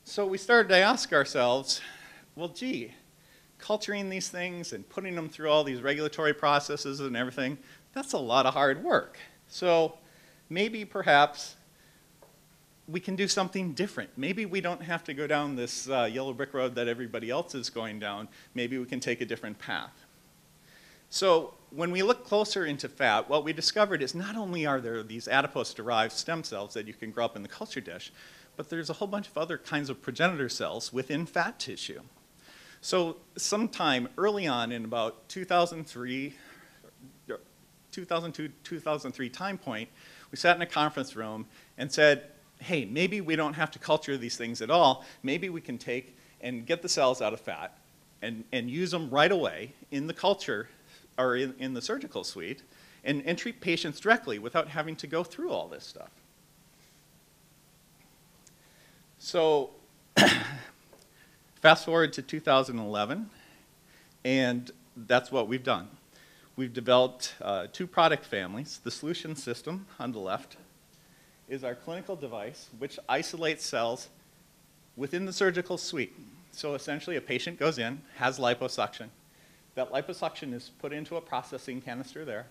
So we started to ask ourselves, well, gee, culturing these things and putting them through all these regulatory processes and everything, that's a lot of hard work. So maybe perhaps we can do something different. Maybe we don't have to go down this yellow brick road that everybody else is going down. Maybe we can take a different path. So when we look closer into fat, what we discovered is not only are there these adipose-derived stem cells that you can grow up in the culture dish, but there's a whole bunch of other kinds of progenitor cells within fat tissue. So sometime early on in about 2002, 2003 time point, we sat in a conference room and said, hey, maybe we don't have to culture these things at all. Maybe we can take and get the cells out of fat and use them right away in the culture or in the surgical suite and treat patients directly without having to go through all this stuff. So fast forward to 2011, and that's what we've done. We've developed 2 product families. The solution system on the left is our clinical device, which isolates cells within the surgical suite. So essentially, a patient goes in, has liposuction. That liposuction is put into a processing canister there,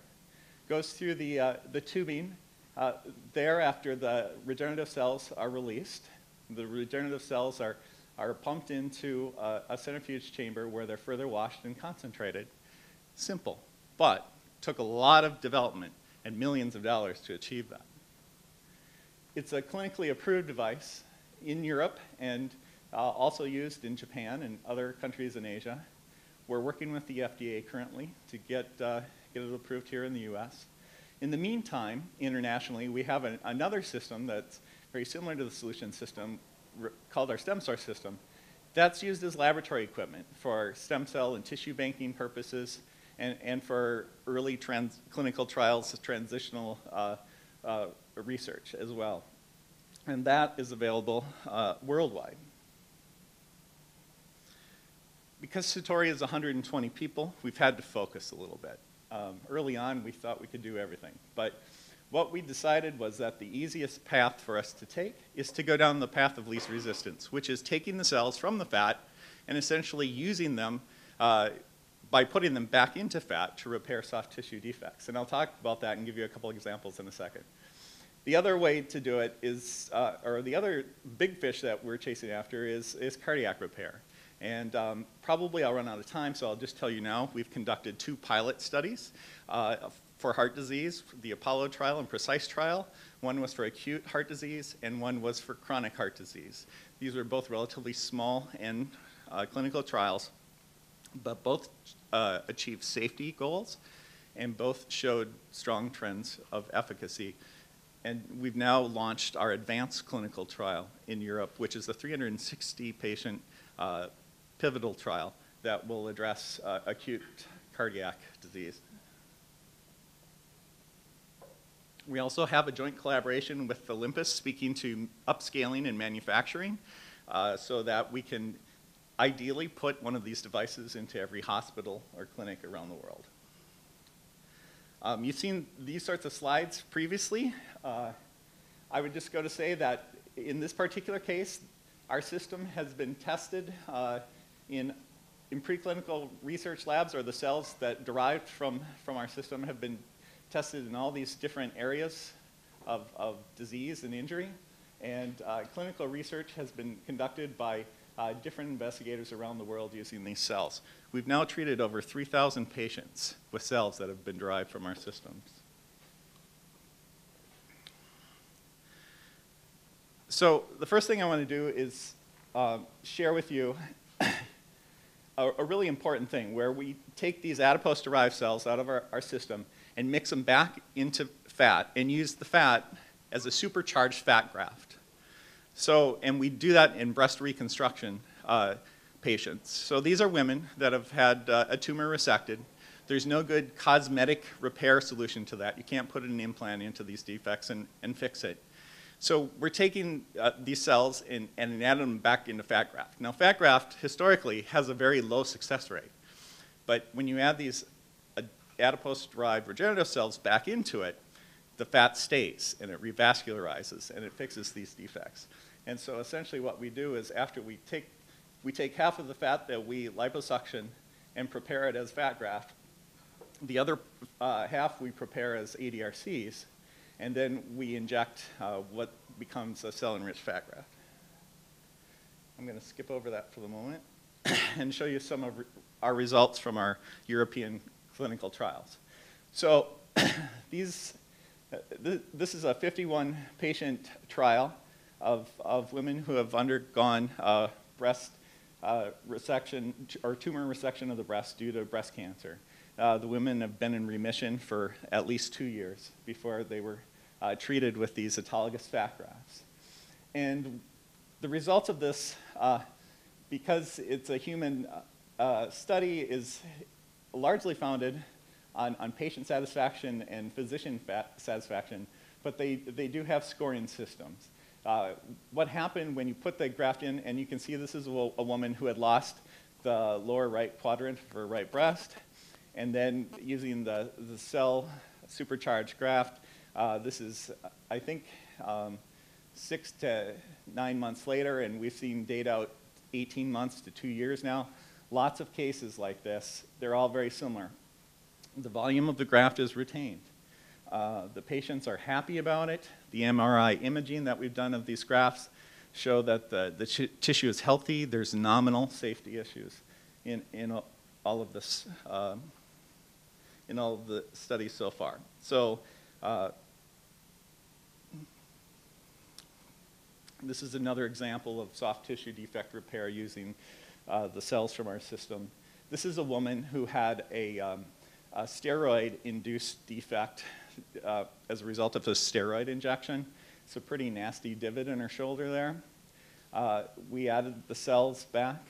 goes through the tubing. Thereafter, the regenerative cells are released. The regenerative cells are pumped into a centrifuge chamber where they're further washed and concentrated. Simple, but took a lot of development and millions of dollars to achieve that. It's a clinically approved device in Europe and also used in Japan and other countries in Asia. We're working with the FDA currently to get it approved here in the US. In the meantime, internationally, we have another system that's very similar to the solution system called our StemSource system. That's used as laboratory equipment for stem cell and tissue banking purposes and for early clinical trials, transitional research as well. And that is available worldwide. Because Satori is 120 people, we've had to focus a little bit. Early on, we thought we could do everything. But what we decided was that the easiest path for us to take is to go down the path of least resistance, which is taking the cells from the fat and essentially using them by putting them back into fat to repair soft tissue defects. And I'll talk about that and give you a couple examples in a second. The other way to do it is, or the other big fish that we're chasing after is cardiac repair. And probably I'll run out of time, so I'll just tell you now, we've conducted 2 pilot studies for heart disease, the Apollo trial and Precise trial. One was for acute heart disease, and one was for chronic heart disease. These were both relatively small and clinical trials, but both achieved safety goals, and both showed strong trends of efficacy. And we've now launched our advanced clinical trial in Europe, which is a 360-patient pivotal trial that will address acute cardiac disease. We also have a joint collaboration with Olympus speaking to upscaling and manufacturing so that we can ideally put one of these devices into every hospital or clinic around the world. You've seen these sorts of slides previously. I would just go to say that in this particular case, our system has been tested in preclinical research labs, or the cells that derived from our system have been tested in all these different areas of disease and injury. And clinical research has been conducted by different investigators around the world using these cells. We've now treated over 3,000 patients with cells that have been derived from our systems. So the first thing I want to do is share with you a really important thing where we take these adipose-derived cells out of our system and mix them back into fat and use the fat as a supercharged fat graft. So, and we do that in breast reconstruction patients. So these are women that have had a tumor resected. There's no good cosmetic repair solution to that. You can't put an implant into these defects and fix it. So we're taking these cells and adding them back into fat graft. Now, fat graft historically has a very low success rate. But when you add these adipose-derived regenerative cells back into it, the fat stays and it revascularizes and it fixes these defects. And so essentially what we do is after we take half of the fat that we liposuction and prepare it as fat graft, the other half we prepare as ADRCs, and then we inject what becomes a cell-enriched fat graft. I'm going to skip over that for the moment and show you some of our results from our European clinical trials. So this is a 51-patient trial of women who have undergone breast resection or tumor resection of the breast due to breast cancer. The women have been in remission for at least 2 years before they were treated with these autologous fat grafts. And the results of this, because it's a human study, is largely founded on patient satisfaction and physician satisfaction, but they do have scoring systems. What happened when you put the graft in, and you can see this is a woman who had lost the lower right quadrant of her right breast, and then using the cell supercharged graft, this is, I think, 6 to 9 months later, and we've seen data out 18 months to 2 years now. Lots of cases like this. They're all very similar. The volume of the graft is retained. The patients are happy about it. The MRI imaging that we've done of these grafts show that the tissue is healthy. There's nominal safety issues in all of this, in all of the studies so far. So this is another example of soft tissue defect repair using the cells from our system. This is a woman who had a steroid-induced defect as a result of a steroid injection. It's a pretty nasty divot in her shoulder there. We added the cells back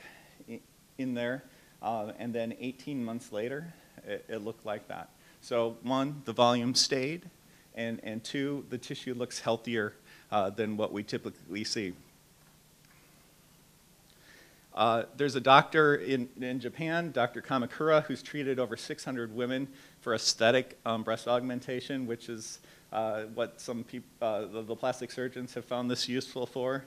in there, and then 18 months later, it looked like that. So 1, the volume stayed, and 2, the tissue looks healthier than what we typically see. There's a doctor in Japan, Dr. Kamakura, who's treated over 600 women for aesthetic breast augmentation, which is what some people, the plastic surgeons have found this useful for.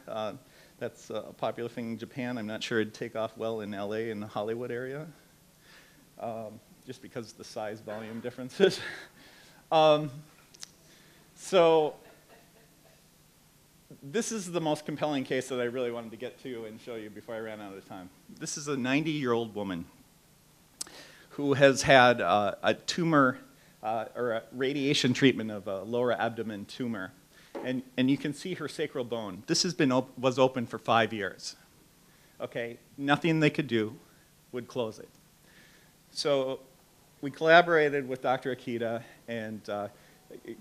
That's a popular thing in Japan. I'm not sure it'd take off well in LA and the Hollywood area, just because of the size volume differences. So this is the most compelling case that I really wanted to get to and show you before I ran out of time. This is a 90-year-old woman who has had a tumor or a radiation treatment of a lower abdomen tumor. And you can see her sacral bone. This has been was open for 5 years. Okay, nothing they could do would close it. So we collaborated with Dr. Akita and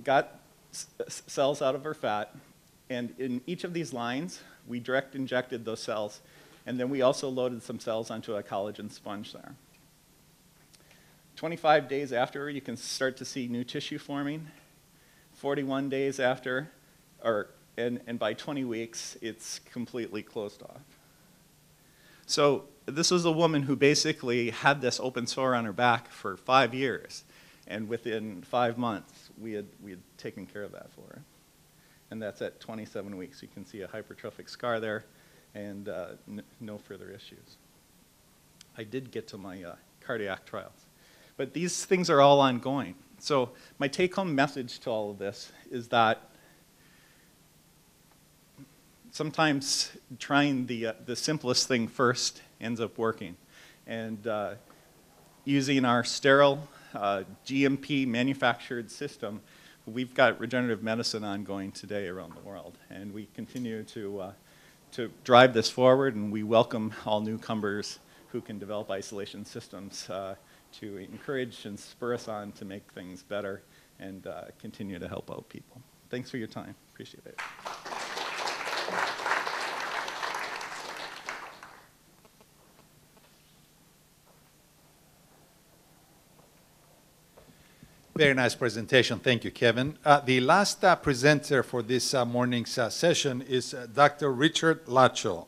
got cells out of her fat. And in each of these lines, we direct injected those cells. And then we also loaded some cells onto a collagen sponge there. 25 days after, you can start to see new tissue forming. 41 days after, and by 20 weeks, it's completely closed off. So this was a woman who basically had this open sore on her back for 5 years. And within 5 months, we had taken care of that for her. And that's at 27 weeks. You can see a hypertrophic scar there and no further issues. I did get to my cardiac trials. But these things are all ongoing. So my take-home message to all of this is that sometimes trying the simplest thing first ends up working. And using our sterile GMP manufactured system, we've got regenerative medicine ongoing today around the world. And we continue to drive this forward, and we welcome all newcomers who can develop isolation systems to encourage and spur us on to make things better and continue to help out people. Thanks for your time. Appreciate it. Very nice presentation. Thank you, Kevin. The last presenter for this morning's session is Dr. Richard Lacho,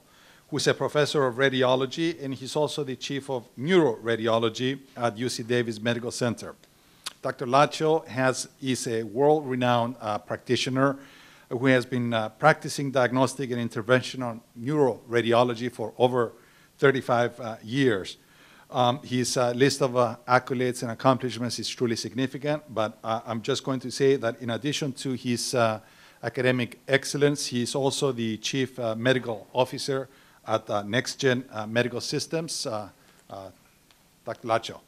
who's a professor of radiology, and he's also the chief of neuroradiology at UC Davis Medical Center. Dr. Lacho is a world-renowned practitioner who has been practicing diagnostic and interventional neuroradiology for over 35 years. His list of accolades and accomplishments is truly significant, but I'm just going to say that in addition to his academic excellence, he is also the chief medical officer at NextGen Medical Systems. Dr. Lacho.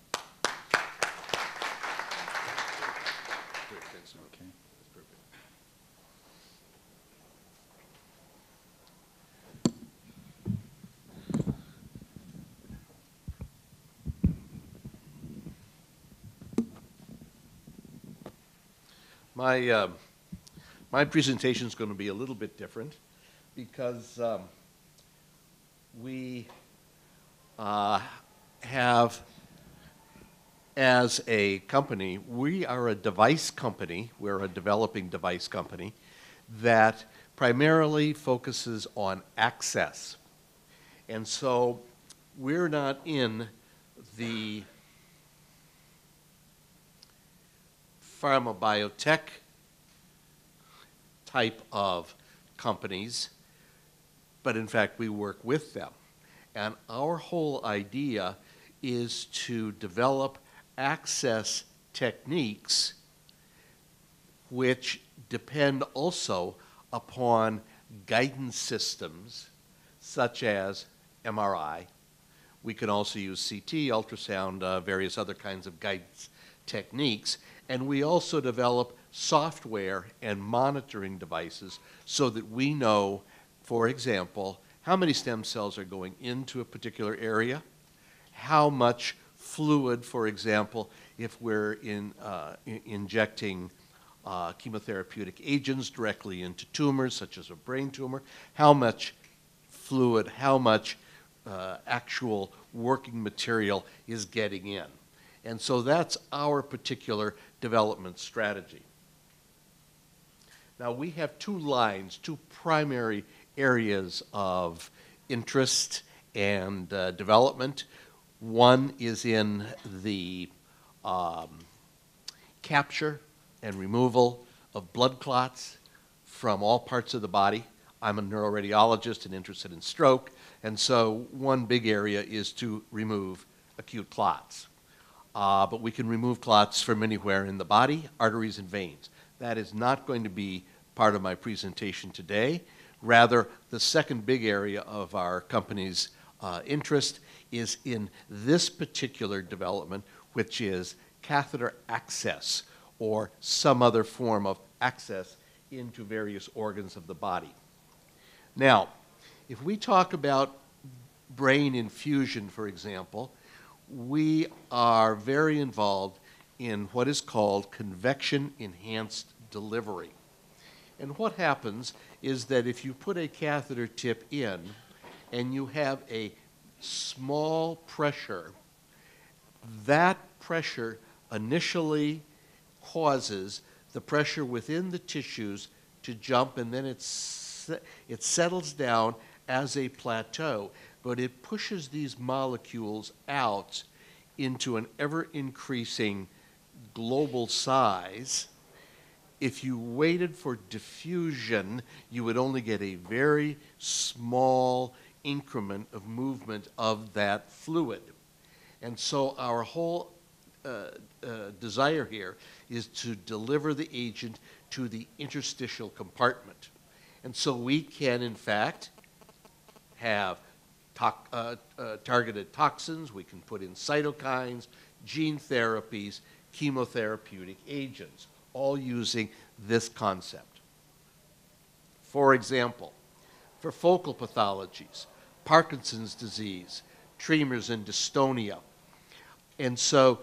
My presentation is going to be a little bit different because we have, as a company, we are a device company. We're a developing device company that primarily focuses on access. And so we're not in the pharma biotech type of companies, but in fact we work with them. And our whole idea is to develop access techniques which depend also upon guidance systems such as MRI. We can also use CT, ultrasound, various other kinds of guidance techniques. And we also develop software and monitoring devices so that we know, for example, how many stem cells are going into a particular area, how much fluid, for example, if we're injecting chemotherapeutic agents directly into tumors, such as a brain tumor, how much fluid, how much actual working material is getting in. And so that's our particular development strategy. Now we have two lines, two primary areas of interest and development. One is in the capture and removal of blood clots from all parts of the body. I'm a neuroradiologist and interested in stroke, and so one big area is to remove acute clots. But we can remove clots from anywhere in the body, arteries and veins. That is not going to be part of my presentation today. Rather, the second big area of our company's interest is in this particular development, which is catheter access or some other form of access into various organs of the body. Now, if we talk about brain infusion, for example, we are very involved in what is called convection-enhanced delivery. And what happens is that if you put a catheter tip in and you have a small pressure, that pressure initially causes the pressure within the tissues to jump, and then it settles down as a plateau, but it pushes these molecules out into an ever-increasing global size. If you waited for diffusion, you would only get a very small increment of movement of that fluid. And so our whole desire here is to deliver the agent to the interstitial compartment. And so we can, in fact, have targeted toxins, we can put in cytokines, gene therapies, chemotherapeutic agents, all using this concept. For example, for focal pathologies, Parkinson's disease, tremors and dystonia. And so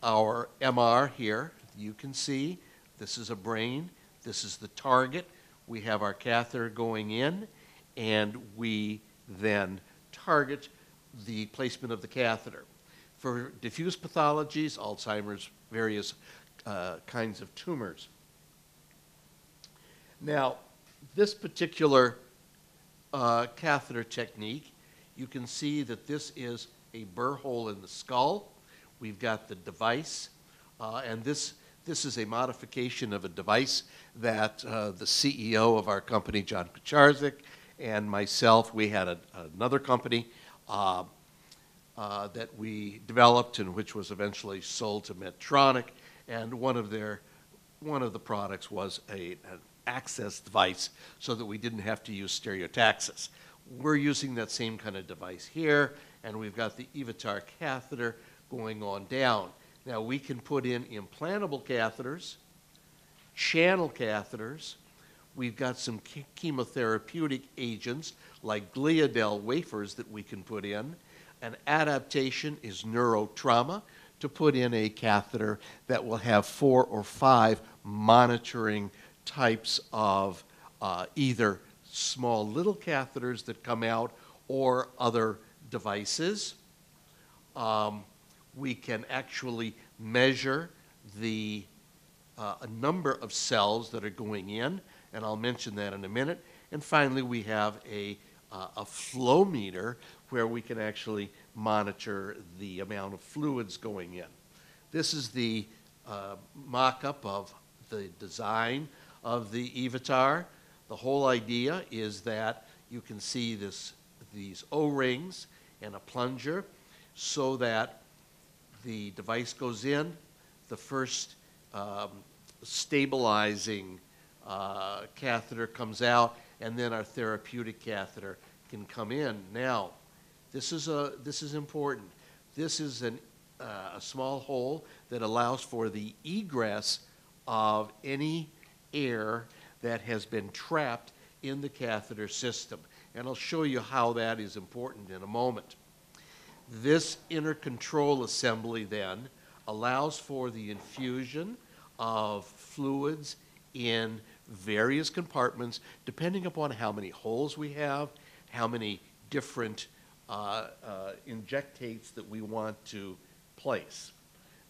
our MR here, you can see, this is a brain, this is the target. We have our catheter going in, and we then target the placement of the catheter. For diffuse pathologies, Alzheimer's, various kinds of tumors. Now, this particular catheter technique, you can see that this is a burr hole in the skull. We've got the device, and this is a modification of a device that the CEO of our company, John Kucharzik, and myself, we had another company that we developed and which was eventually sold to Medtronic, and one of the products was an access device so that we didn't have to use stereotaxis. We're using that same kind of device here, and we've got the Evitar catheter going on down. Now we can put in implantable catheters, channel catheters. We've got some chemotherapeutic agents like gliadel wafers that we can put in. An adaptation is neurotrauma, to put in a catheter that will have 4 or 5 monitoring types of either small little catheters that come out or other devices. We can actually measure the a number of cells that are going in, and I'll mention that in a minute. And finally, we have a flow meter where we can actually monitor the amount of fluids going in. This is the mock-up of the design of the Evitar. The whole idea is that you can see these O-rings and a plunger so that the device goes in, the first stabilizing catheter comes out, and then our therapeutic catheter can come in. Now, this is important. This is a small hole that allows for the egress of any air that has been trapped in the catheter system. And I'll show you how that is important in a moment. This inner control assembly then allows for the infusion of fluids in various compartments, depending upon how many holes we have, how many different injectates that we want to place.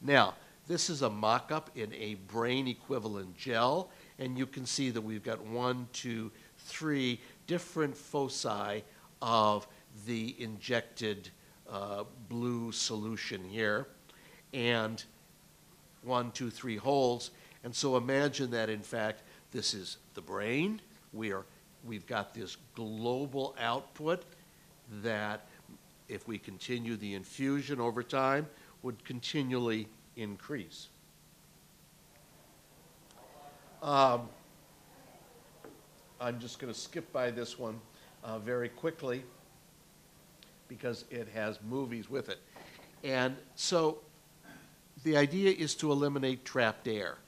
Now, this is a mock-up in a brain equivalent gel, and you can see that we've got 1, 2, 3 different foci of the injected blue solution here, and 1, 2, 3 holes. And so imagine that, in fact, this is the brain. We've got this global output that, if we continue the infusion over time, would continually increase. I'm just going to skip by this one very quickly because it has movies with it. And so the idea is to eliminate trapped air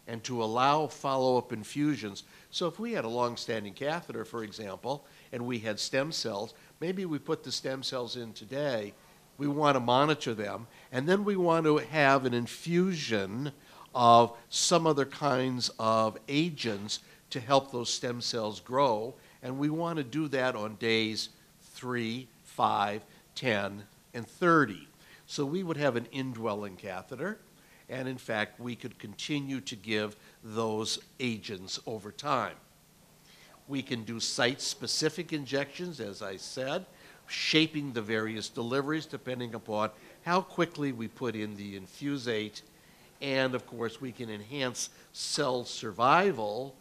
and to allow follow-up infusions. So if we had a long-standing catheter, for example, and we had stem cells, maybe we put the stem cells in today, we want to monitor them, and then we want to have an infusion of some other kinds of agents to help those stem cells grow, and we want to do that on days 3, 5, 10, and 30. So we would have an indwelling catheter, and in fact, we could continue to give those agents over time. We can do site-specific injections, as I said, shaping the various deliveries depending upon how quickly we put in the infusate. And of course, we can enhance cell survival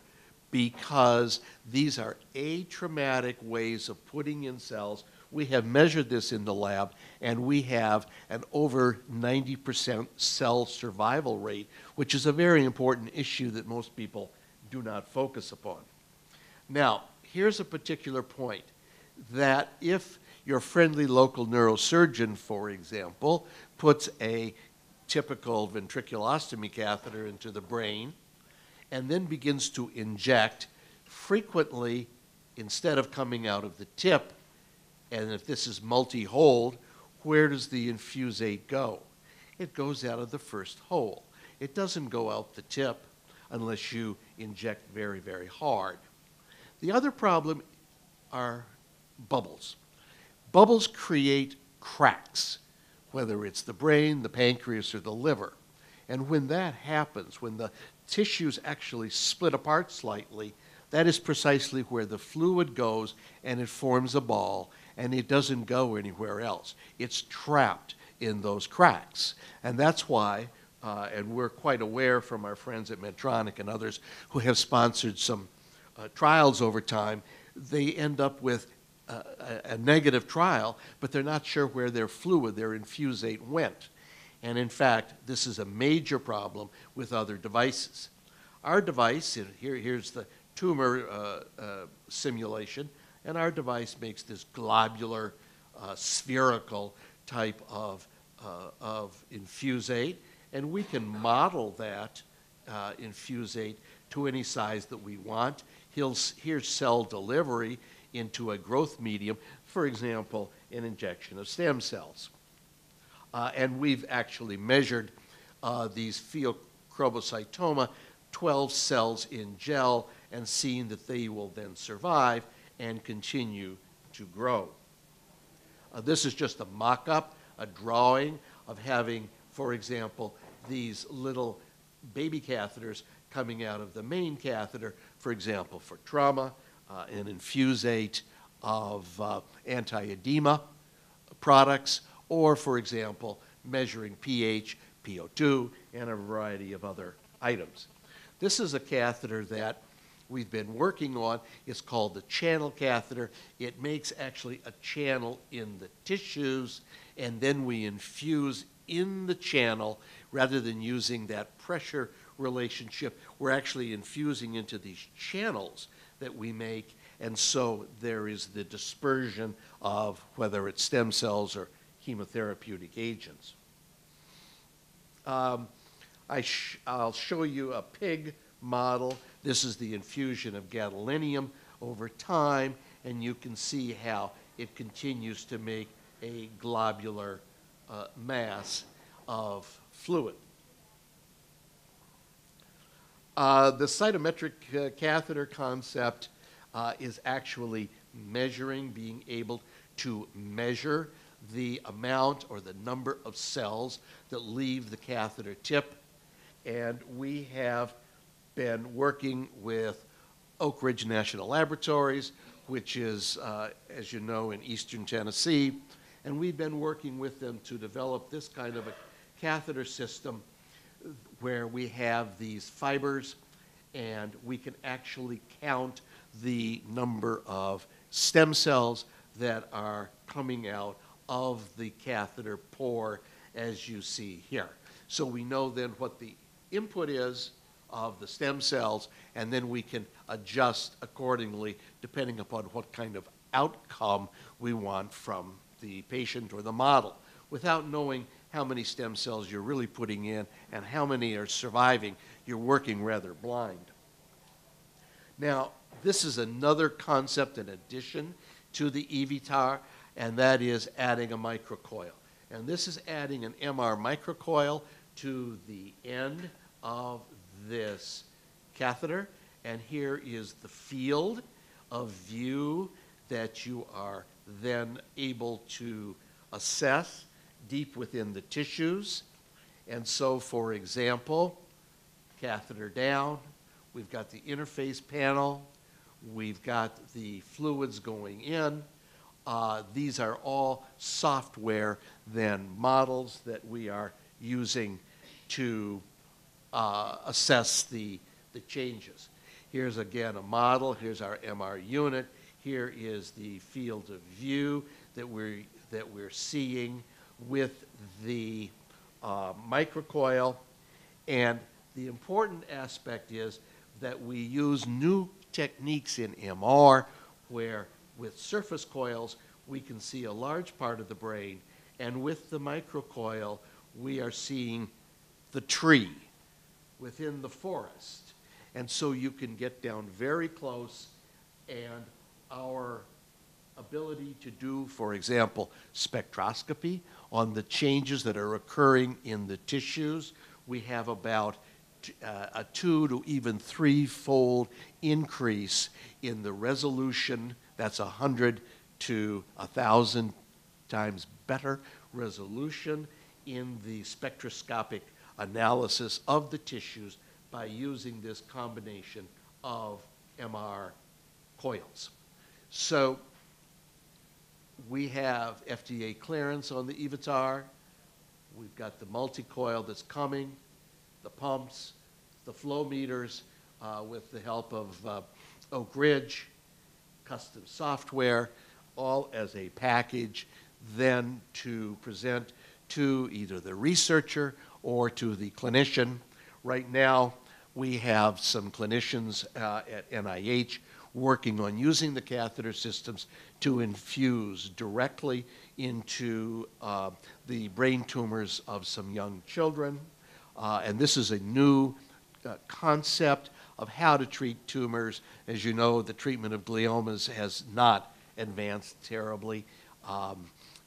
because these are atraumatic ways of putting in cells. We have measured this in the lab, and we have an over 90% cell survival rate, which is a very important issue that most people do not focus upon. Now, here's a particular point, that if your friendly local neurosurgeon, for example, puts a typical ventriculostomy catheter into the brain and then begins to inject, frequently, instead of coming out of the tip, and if this is multi-holed, where does the infusate go? It goes out of the first hole. It doesn't go out the tip unless you inject very, very hard. The other problem are bubbles. Bubbles create cracks, whether it's the brain, the pancreas, or the liver. And when that happens, when the tissues actually split apart slightly, that is precisely where the fluid goes, and it forms a ball, and it doesn't go anywhere else. It's trapped in those cracks. And that's why, and we're quite aware from our friends at Medtronic and others who have sponsored some trials over time, they end up with a negative trial, but they're not sure where their fluid, their infusate, went. And in fact, this is a major problem with other devices. Our device, here's the tumor simulation, and our device makes this globular, spherical type of infusate, and we can model that infusate to any size that we want. Here's cell delivery into a growth medium, for example, an injection of stem cells. And we've actually measured these pheochromocytoma, 12 cells in gel, and seen that they will then survive and continue to grow. This is just a mock-up, a drawing of having, for example, these little baby catheters coming out of the main catheter, for example, for trauma, an infusate of anti-edema products, or, for example, measuring pH, PO2, and a variety of other items. This is a catheter that we've been working on. It's called the channel catheter. It makes actually a channel in the tissues, and then we infuse in the channel rather than using that pressure relationship. We're actually infusing into these channels that we make, and so there is the dispersion of whether it's stem cells or chemotherapeutic agents. I'll show you a pig model. This is the infusion of gadolinium over time, and you can see how it continues to make a globular mass of fluid. The cytometric catheter concept is actually measuring, being able to measure the amount or the number of cells that leave the catheter tip. And we have been working with Oak Ridge National Laboratories, which is, as you know, in eastern Tennessee. And we've been working with them to develop this kind of a catheter system where we have these fibers and we can actually count the number of stem cells that are coming out of the catheter pore, as you see here. So we know then what the input is of the stem cells, and then we can adjust accordingly depending upon what kind of outcome we want from the patient or the model. Without knowing how many stem cells you're really putting in and how many are surviving, you're working rather blind. Now, this is another concept in addition to the EVTAR, and that is adding a microcoil. And this is adding an MR microcoil to the end of this catheter, and here is the field of view that you are then able to assess deep within the tissues. And so, for example, catheter down, we've got the interface panel, we've got the fluids going in. These are all software then models that we are using to assess the changes. Here's again a model, here's our MR unit, here is the field of view that we're seeing with the microcoil. And the important aspect is that we use new techniques in MR where with surface coils we can see a large part of the brain, and with the microcoil we are seeing the tree within the forest. And so you can get down very close, and our ability to do, for example, spectroscopy on the changes that are occurring in the tissues, we have about a 2 to even 3-fold increase in the resolution. That's 100 to 1,000 times better resolution in the spectroscopic analysis of the tissues by using this combination of MR coils. So we have FDA clearance on the EVTAR. We've got the multi-coil that's coming, the pumps, the flow meters with the help of Oak Ridge, custom software, all as a package then to present to either the researcher or to the clinician. Right now, we have some clinicians at NIH working on using the catheter systems to infuse directly into the brain tumors of some young children. And this is a new concept of how to treat tumors. As you know, the treatment of gliomas has not advanced terribly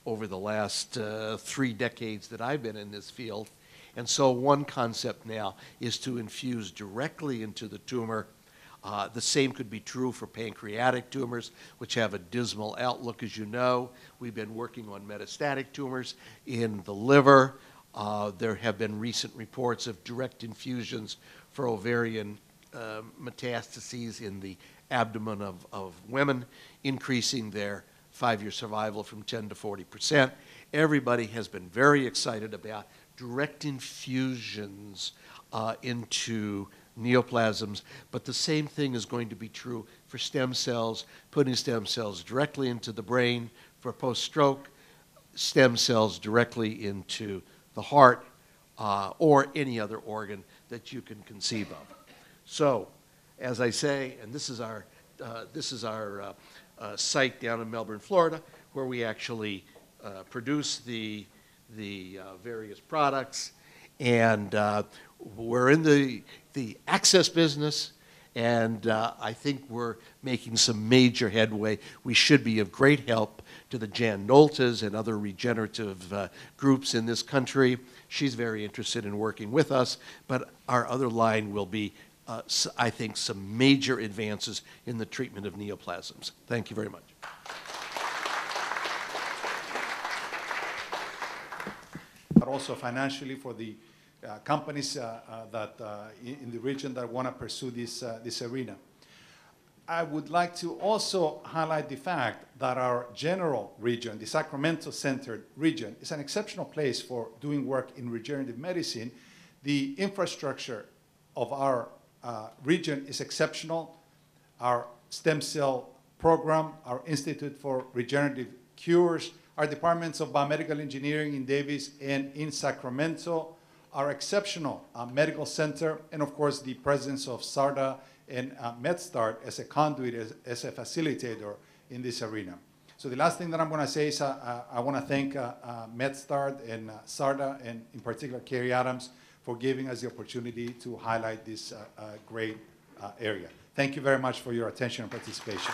over the last 3 decades that I've been in this field. And so one concept now is to infuse directly into the tumor. The same could be true for pancreatic tumors, which have a dismal outlook, as you know. We've been working on metastatic tumors in the liver. There have been recent reports of direct infusions for ovarian metastases in the abdomen of women, increasing their 5-year survival from 10 to 40%. Everybody has been very excited about direct infusions into neoplasms, but the same thing is going to be true for stem cells, putting stem cells directly into the brain for post-stroke, stem cells directly into the heart, or any other organ that you can conceive of. So, as I say, and this is our site down in Melbourne, Florida, where we actually produce the various products, and we're in the access business, and I think we're making some major headway. We should be of great help to the Jan Noltes and other regenerative groups in this country. She's very interested in working with us, but our other line will be, I think, some major advances in the treatment of neoplasms. Thank you very much. But also financially for the companies that in the region that want to pursue this arena. I would like to also highlight the fact that our general region, the Sacramento-centered region, is an exceptional place for doing work in regenerative medicine. The infrastructure of our region is exceptional. Our stem cell program, our Institute for Regenerative Cures, our departments of biomedical engineering in Davis and in Sacramento, our exceptional medical center, and of course the presence of SARTA and MedStart as a conduit, as a facilitator in this arena. So the last thing that I'm going to say is I want to thank MedStart and SARTA, and in particular Carrie Adams, for giving us the opportunity to highlight this great area. Thank you very much for your attention and participation.